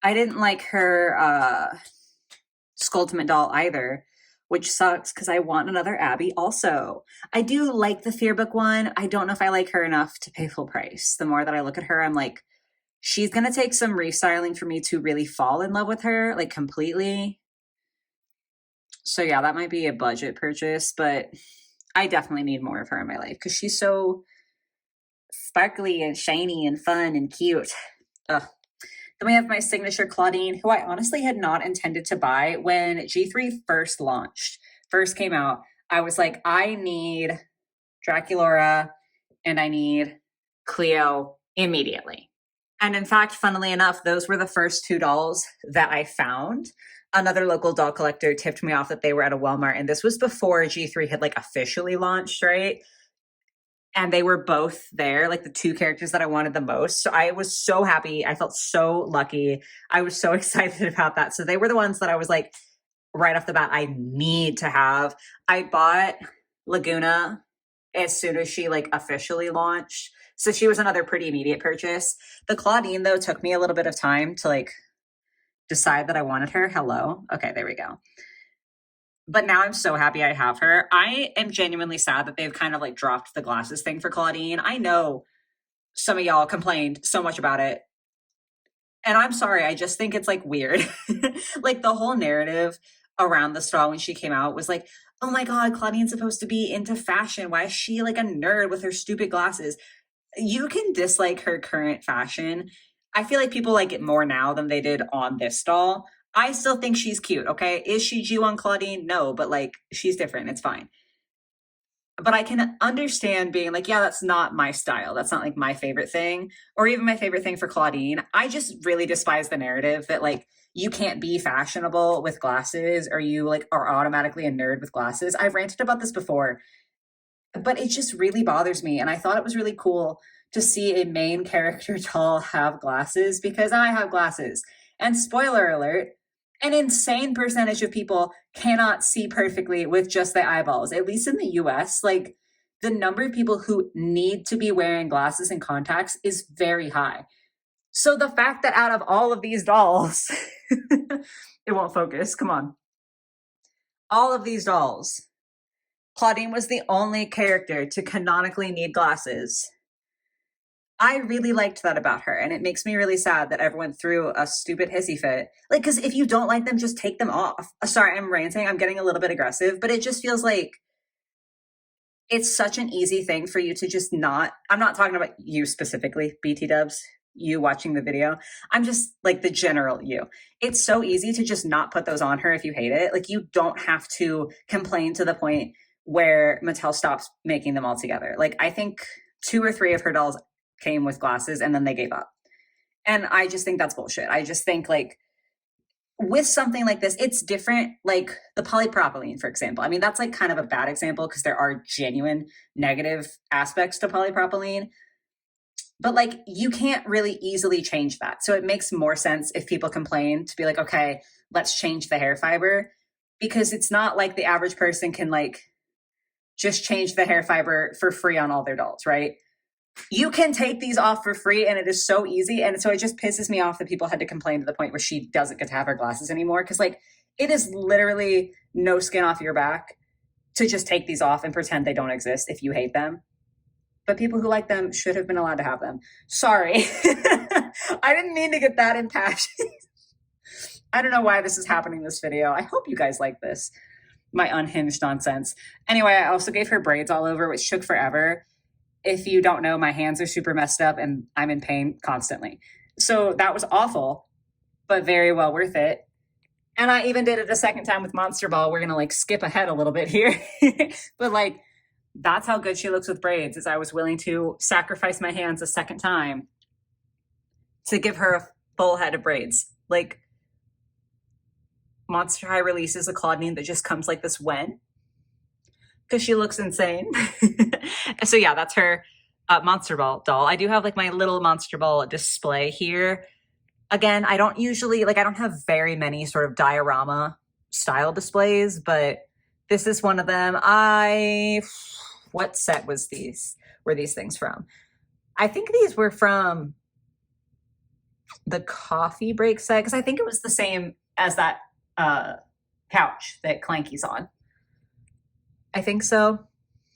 I didn't like her Skulltimate doll either, which sucks because I want another Abby also. I do like the Fearbook one. I don't know if I like her enough to pay full price. The more that I look at her, I'm like, she's going to take some restyling for me to really fall in love with her, like completely. So yeah, that might be a budget purchase, but I definitely need more of her in my life because she's so sparkly and shiny and fun and cute. Ugh. Then we have my signature Claudine, who I honestly had not intended to buy when G3 first came out. I was like, I need Draculaura and I need Cleo immediately. And in fact, funnily enough, those were the first two dolls that I found. Another local doll collector tipped me off that they were at a Walmart, and this was before G3 had like officially launched, right? And they were both there, like the two characters that I wanted the most. So I was so happy. I felt so lucky. I was so excited about that. So they were the ones that I was like, right off the bat, I need to have. I bought Laguna as soon as she like officially launched. So she was another pretty immediate purchase. The Claudine, though, took me a little bit of time to like decide that I wanted her. Hello. Okay, there we go. But now I'm so happy I have her. I am genuinely sad that they've kind of like dropped the glasses thing for Claudine. I know some of y'all complained so much about it. And I'm sorry, I just think it's like weird. Like the whole narrative around the stall when she came out was like, oh my God, Claudine's supposed to be into fashion. Why is she like a nerd with her stupid glasses? You can dislike her current fashion. I feel like people like it more now than they did on this stall. I still think she's cute, okay? Is she G1 Claudine? No, but like she's different. It's fine. But I can understand being like, yeah, that's not my style. That's not like my favorite thing, or even my favorite thing for Claudine. I just really despise the narrative that like you can't be fashionable with glasses or you like are automatically a nerd with glasses. I've ranted about this before, but it just really bothers me. And I thought it was really cool to see a main character doll have glasses because I have glasses. And spoiler alert, an insane percentage of people cannot see perfectly with just their eyeballs, at least in the US. Like the number of people who need to be wearing glasses and contacts is very high. So the fact that out of all of these dolls, it won't focus. Come on. All of these dolls, Claudine was the only character to canonically need glasses. I really liked that about her, and it makes me really sad that everyone threw a stupid hissy fit. Like, because if you don't like them, just take them off. Sorry, I'm ranting. I'm getting a little bit aggressive, but it just feels like it's such an easy thing for you to just not. I'm not talking about you specifically, BT dubs, you watching the video. I'm just like the general you. It's so easy to just not put those on her if you hate it. Like, you don't have to complain to the point where Mattel stops making them all together. Like, I think 2 or 3 of her dolls came with glasses and then they gave up. And I just think that's bullshit. I just think like with something like this, it's different. Like the polypropylene, for example. I mean, that's like kind of a bad example because there are genuine negative aspects to polypropylene. But like you can't really easily change that. So it makes more sense if people complain to be like, okay, let's change the hair fiber, because it's not like the average person can like just change the hair fiber for free on all their dolls, right? You can take these off for free and it is so easy. And so it just pisses me off that people had to complain to the point where she doesn't get to have her glasses anymore. Cause like it is literally no skin off your back to just take these off and pretend they don't exist if you hate them. But people who like them should have been allowed to have them. Sorry. I didn't mean to get that impassioned. I don't know why this is happening in this video. I hope you guys like this. My unhinged nonsense. Anyway, I also gave her braids all over, which took forever. If you don't know, my hands are super messed up and I'm in pain constantly. So that was awful, but very well worth it. And I even did it a second time with Monster Ball. We're going to like skip ahead a little bit here. But like That's how good she looks with braids, is I was willing to sacrifice my hands a second time to give her a full head of braids. Like, Monster High releases a Claudine that just comes like this when, because she looks insane. So yeah, that's her Monster Ball doll. I do have like my little Monster Ball display here. Again, I don't usually, like, I don't have very many sort of diorama style displays, but this is one of them. What set were these things from? I think these were from the coffee break set, because I think it was the same as that couch that Clanky's on. I think so.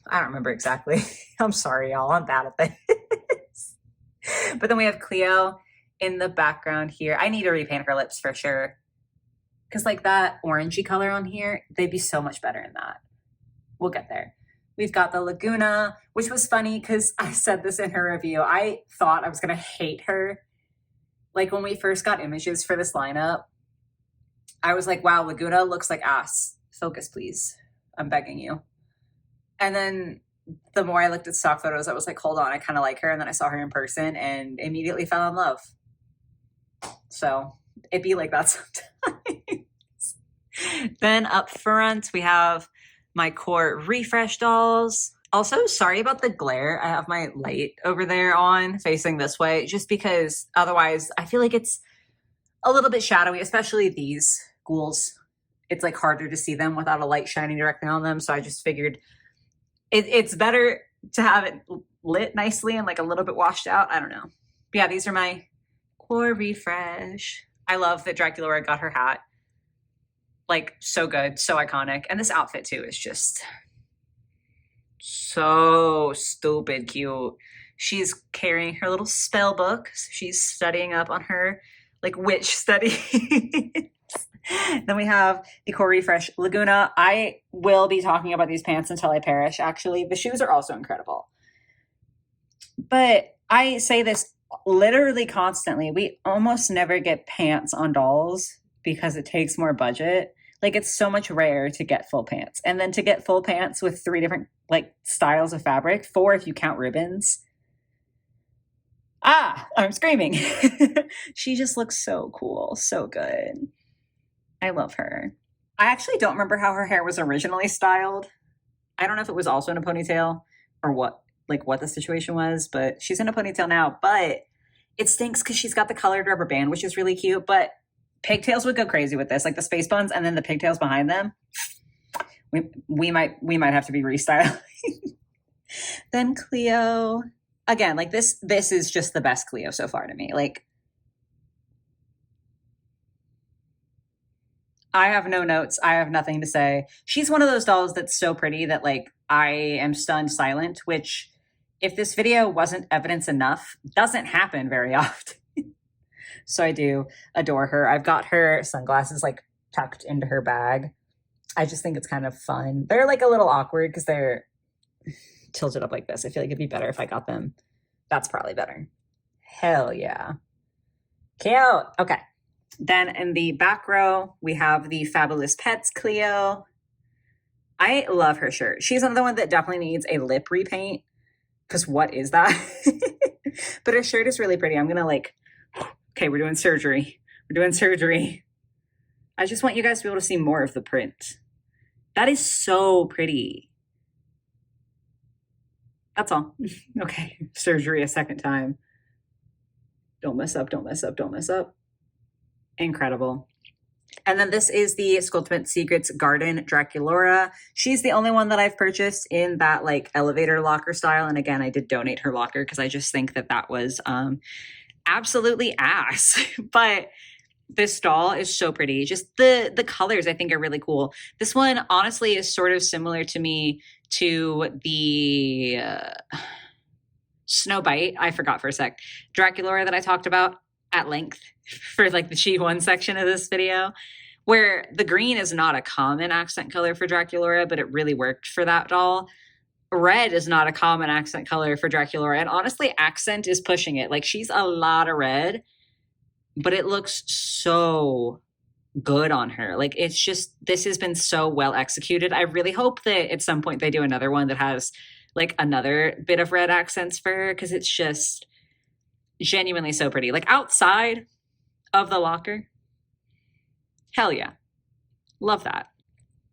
I don't remember exactly. I'm sorry, y'all. I'm bad at this. But then we have Cleo in the background here. I need to repaint her lips for sure, because like that orangey color on here, they'd be so much better in that. We'll get there. We've got the Laguna, which was funny because I said this in her review. I thought I was going to hate her. Like when we first got images for this lineup, I was like, wow, Laguna looks like ass. Focus, please. I'm begging you. And then the more I looked at stock photos, I was like, hold on, I kind of like her. And then I saw her in person and immediately fell in love. So it'd be like that sometimes. Then up front, we have my core refresh dolls. Also, sorry about the glare. I have my light over there on facing this way, just because otherwise I feel like it's a little bit shadowy, especially these ghouls. It's like harder to see them without a light shining directly on them. So I just figured it's better to have it lit nicely and like a little bit washed out. I don't know. But yeah, these are my core refresh. I love that Draculaura got her hat. Like, so good, so iconic. And this outfit too is just so stupid cute. She's carrying her little spell book. So she's studying up on her like witch study. Then we have the core refresh Laguna. I will be talking about these pants until I perish, actually. The shoes are also incredible. But I say this literally constantly. We almost never get pants on dolls because it takes more budget. Like, it's so much rare to get full pants. And then to get full pants with 3 different like styles of fabric, 4 if you count ribbons. I'm screaming. She just looks so cool, so good. I love her. I actually don't remember how her hair was originally styled. I don't know if it was also in a ponytail or what the situation was, but she's in a ponytail now. But it stinks because she's got the colored rubber band, which is really cute. But pigtails would go crazy with this, like the space buns and then the pigtails behind them. We might have to be restyling. Then Cleo, again, like this is just the best Cleo so far to me. Like, I have no notes. I have nothing to say. She's one of those dolls that's so pretty that like I am stunned silent, which if this video wasn't evidence enough, doesn't happen very often. So I do adore her. I've got her sunglasses like tucked into her bag. I just think it's kind of fun. They're like a little awkward because they're tilted up like this. I feel like it'd be better if I got them. That's probably better. Hell yeah. Cute. Okay. Then in the back row, we have the Fabulous Pets Cleo. I love her shirt. She's another one that definitely needs a lip repaint, because what is that? But her shirt is really pretty. I'm going to like, okay, we're doing surgery. We're doing surgery. I just want you guys to be able to see more of the print. That is so pretty. That's all. Okay, surgery a second time. Don't mess up, don't mess up, don't mess up. Incredible. And then this is the Sculptement Secrets Garden Draculaura. She's the only one that I've purchased in that like elevator locker style. And again, I did donate her locker because I just think that was absolutely ass. But this doll is so pretty. Just the colors I think are really cool. This one honestly is sort of similar to me to the Snowbite. I forgot for a sec. Draculaura that I talked about at length for like the She-One section of this video, where the green is not a common accent color for Draculaura, but it really worked for that doll. Red is not a common accent color for Draculaura, and honestly, accent is pushing it. Like, she's a lot of red, but it looks so good on her. Like it's just this has been so well executed. I really hope that at some point they do another one that has like another bit of red accents for her because it's just genuinely so pretty. Like outside of the locker, hell yeah, love that.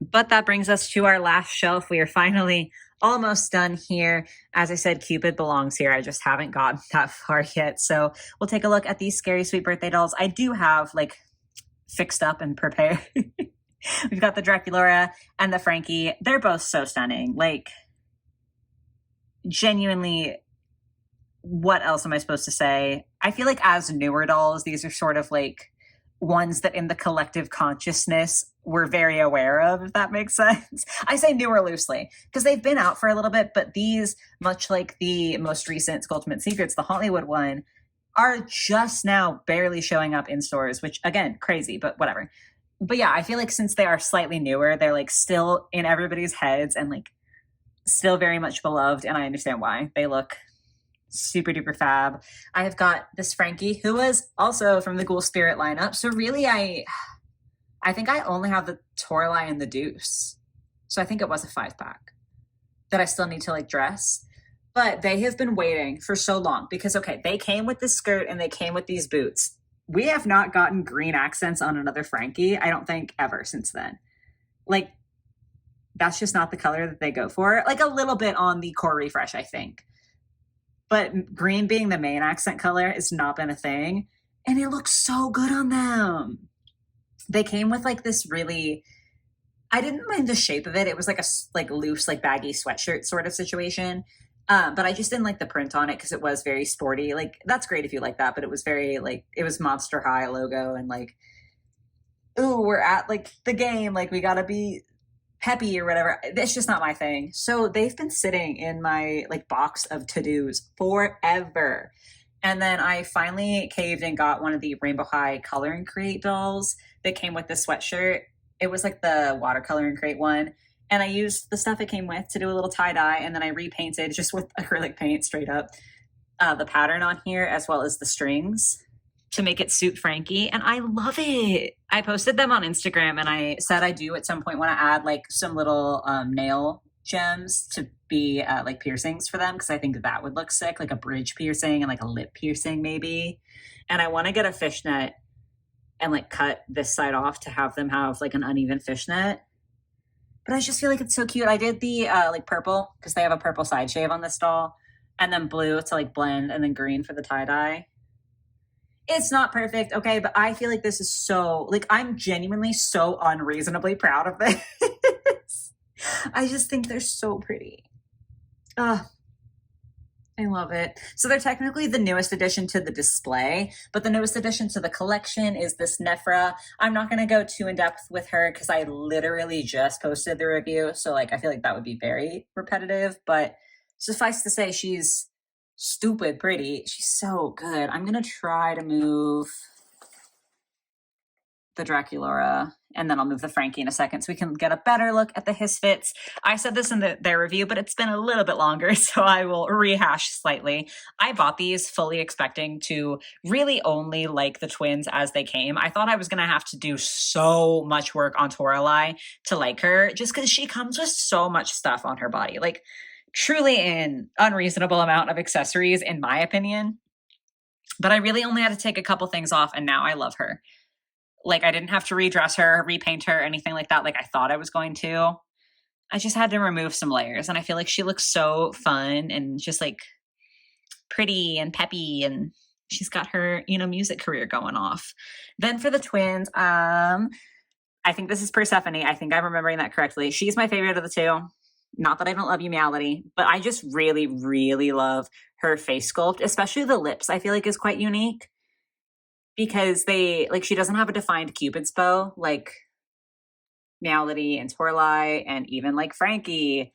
But that brings us to our last shelf. We are finally almost done here. As I said, Cupid belongs here. I just haven't gotten that far yet. So we'll take a look at these Scary Sweet Birthday dolls. I do have like fixed up and prepared. We've got the Draculaura and the Frankie. They're both so stunning. Like, genuinely, what else am I supposed to say? I feel like as newer dolls, these are sort of like ones that in the collective consciousness we're very aware of, if that makes sense. I say newer loosely because they've been out for a little bit, but these, much like the most recent Skulltimate Secrets, the Hollywood one, are just now barely showing up in stores, which again, crazy, but whatever. But yeah, I feel like since they are slightly newer, they're like still in everybody's heads and like still very much beloved. And I understand why. They look super duper fab. I have got this Frankie who was also from the Ghoul Spirit lineup. So really, I think I only have the Toralei and the Deuce. So I think it was a 5-pack that I still need to like dress. But they have been waiting for so long because, okay, they came with this skirt and they came with these boots. We have not gotten green accents on another Frankie, I don't think, ever since then. Like, that's just not the color that they go for. Like a little bit on the core refresh, I think. But green being the main accent color has not been a thing. And it looks so good on them. They came with like this really, I didn't mind the shape of it. It was like a like loose, like baggy sweatshirt sort of situation. But I just didn't like the print on it because it was very sporty. Like that's great if you like that, but it was very like, it was Monster High logo and like, ooh, we're at like the game. Like we gotta be peppy or whatever. It's just not my thing. So they've been sitting in my like box of to-dos forever. And then I finally caved and got one of the Rainbow High Color and Create dolls that came with the sweatshirt. It was like the watercolor and create one. And I used the stuff it came with to do a little tie-dye. And then I repainted just with acrylic paint straight up the pattern on here as well as the strings to make it suit Frankie. And I love it. I posted them on Instagram and I said I do at some point want to add like some little nail gems to be like piercings for them because I think that would look sick, like a bridge piercing and like a lip piercing maybe. And I want to get a fishnet and like cut this side off to have them have like an uneven fishnet. But I just feel like it's so cute. I did the like purple because they have a purple side shave on this doll and then blue to like blend and then green for the tie-dye. It's not perfect, okay, but I feel like this is so, like, I'm genuinely so unreasonably proud of this. I just think they're so pretty. I love it. So they're technically the newest addition to the display, but the newest addition to the collection is this Nephra. I'm not going to go too in depth with her because I literally just posted the review. So, like, I feel like that would be very repetitive, but suffice to say, she's stupid pretty. She's so good. I'm gonna try to move the Draculaura and then I'll move the Frankie in a second so we can get a better look at the Hisfits. I said this in their review, but it's been a little bit longer, so I will rehash slightly. I bought these fully expecting to really only like the twins as they came. I thought I was gonna have to do so much work on Toralei to like her just because she comes with so much stuff on her body. Like truly an unreasonable amount of accessories, in my opinion. But I really only had to take a couple things off, and now I love her. Like, I didn't have to redress her, repaint her, anything like that, like I thought I was going to. I just had to remove some layers, and I feel like she looks so fun and just, like, pretty and peppy, and she's got her, music career going off. Then for the twins, I think this is Persephone. I think I'm remembering that correctly. She's my favorite of the two. Not that I don't love you, Malady, but I just really, really love her face sculpt, especially the lips, I feel like is quite unique because she doesn't have a defined Cupid's bow like Malady and Toralei and even like Frankie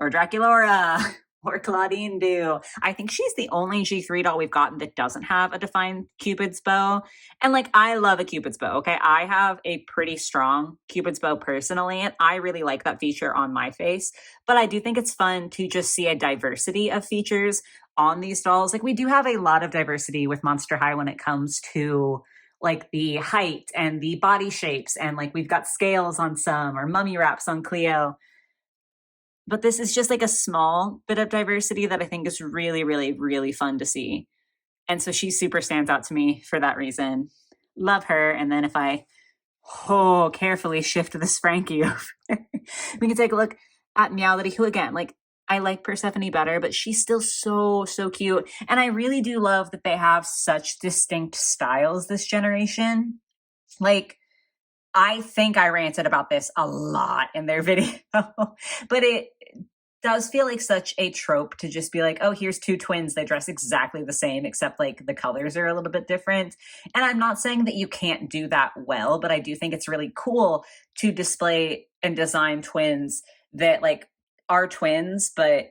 or Draculaura or Claudine do. I think she's the only G3 doll we've gotten that doesn't have a defined Cupid's bow. And like, I love a Cupid's bow, okay? I have a pretty strong Cupid's bow personally, and I really like that feature on my face. But I do think it's fun to just see a diversity of features on these dolls. Like, we do have a lot of diversity with Monster High when it comes to like the height and the body shapes, and like we've got scales on some or mummy wraps on Cleo. But this is just like a small bit of diversity that I think is really, really, really fun to see. And so she super stands out to me for that reason. Love her. And then if I carefully shift this Frankie over, we can take a look at Meowlity, who again, like I like Persephone better, but she's still so, so cute. And I really do love that they have such distinct styles this generation. Like, I think I ranted about this a lot in their video, but it does feel like such a trope to just be like, oh, here's two twins. They dress exactly the same, except like the colors are a little bit different. And I'm not saying that you can't do that well, but I do think it's really cool to display and design twins that like are twins, but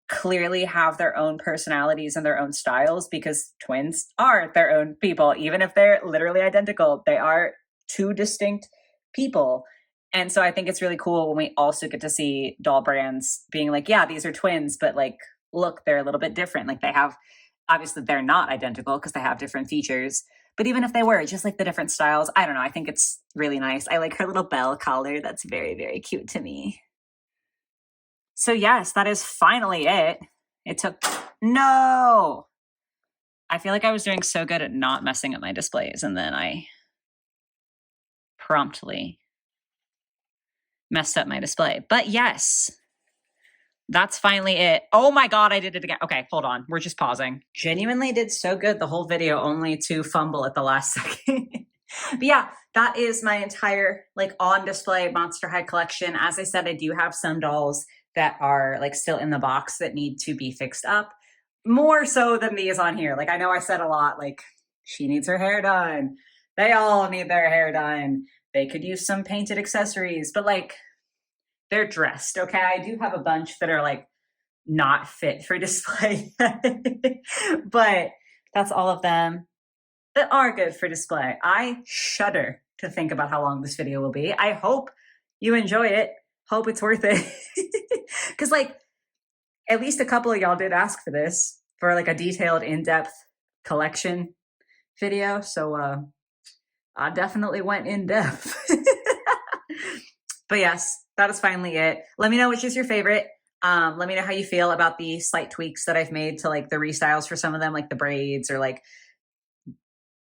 clearly have their own personalities and their own styles, because twins are their own people. Even if they're literally identical, they are two distinct people. And so I think it's really cool when we also get to see doll brands being like, yeah, these are twins, but like, look, they're a little bit different. Like they have, obviously they're not identical because they have different features. But even if they were, just like the different styles, I don't know. I think it's really nice. I like her little bell collar. That's very, very cute to me. So yes, that is finally it. It took, no! I feel like I was doing so good at not messing up my displays, and then I promptly messed up my display. But yes, that's finally it. Oh my God, I did it again. Okay, hold on. We're just pausing. Genuinely did so good the whole video, only to fumble at the last second. But yeah, that is my entire like on display Monster High collection. As I said, I do have some dolls that are like still in the box that need to be fixed up, more so than these on here. Like I know I said a lot, like she needs her hair done. They all need their hair done. They could use some painted accessories, but like they're dressed, okay? I do have a bunch that are like not fit for display, but that's all of them that are good for display. I shudder to think about how long this video will be. I hope you enjoy it. Hope it's worth it. Because like at least a couple of y'all did ask for this, for like a detailed in-depth collection video. So I definitely went in depth. But yes, that is finally it. Let me know which is your favorite. Let me know how you feel about the slight tweaks that I've made to like the restyles for some of them, like the braids or like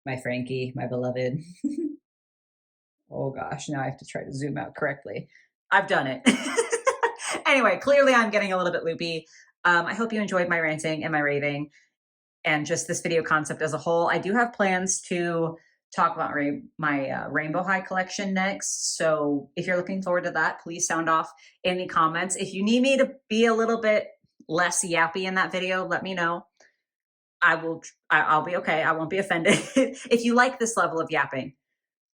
my Frankie, my beloved. Oh gosh, now I have to try to zoom out correctly. I've done it. Anyway, clearly I'm getting a little bit loopy. I hope you enjoyed my ranting and my raving and just this video concept as a whole. I do have plans to talk about my Rainbow High collection next. So if you're looking forward to that, please sound off in the comments. If you need me to be a little bit less yappy in that video, let me know. I'll be okay. I won't be offended. If you like this level of yapping,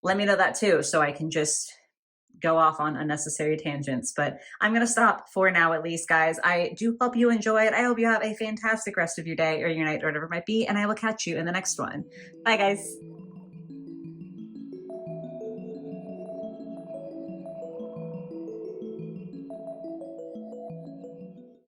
let me know that too, so I can just go off on unnecessary tangents. But I'm going to stop for now, at least, guys. I do hope you enjoy it. I hope you have a fantastic rest of your day or your night or whatever it might be, and I will catch you in the next one. Bye, guys.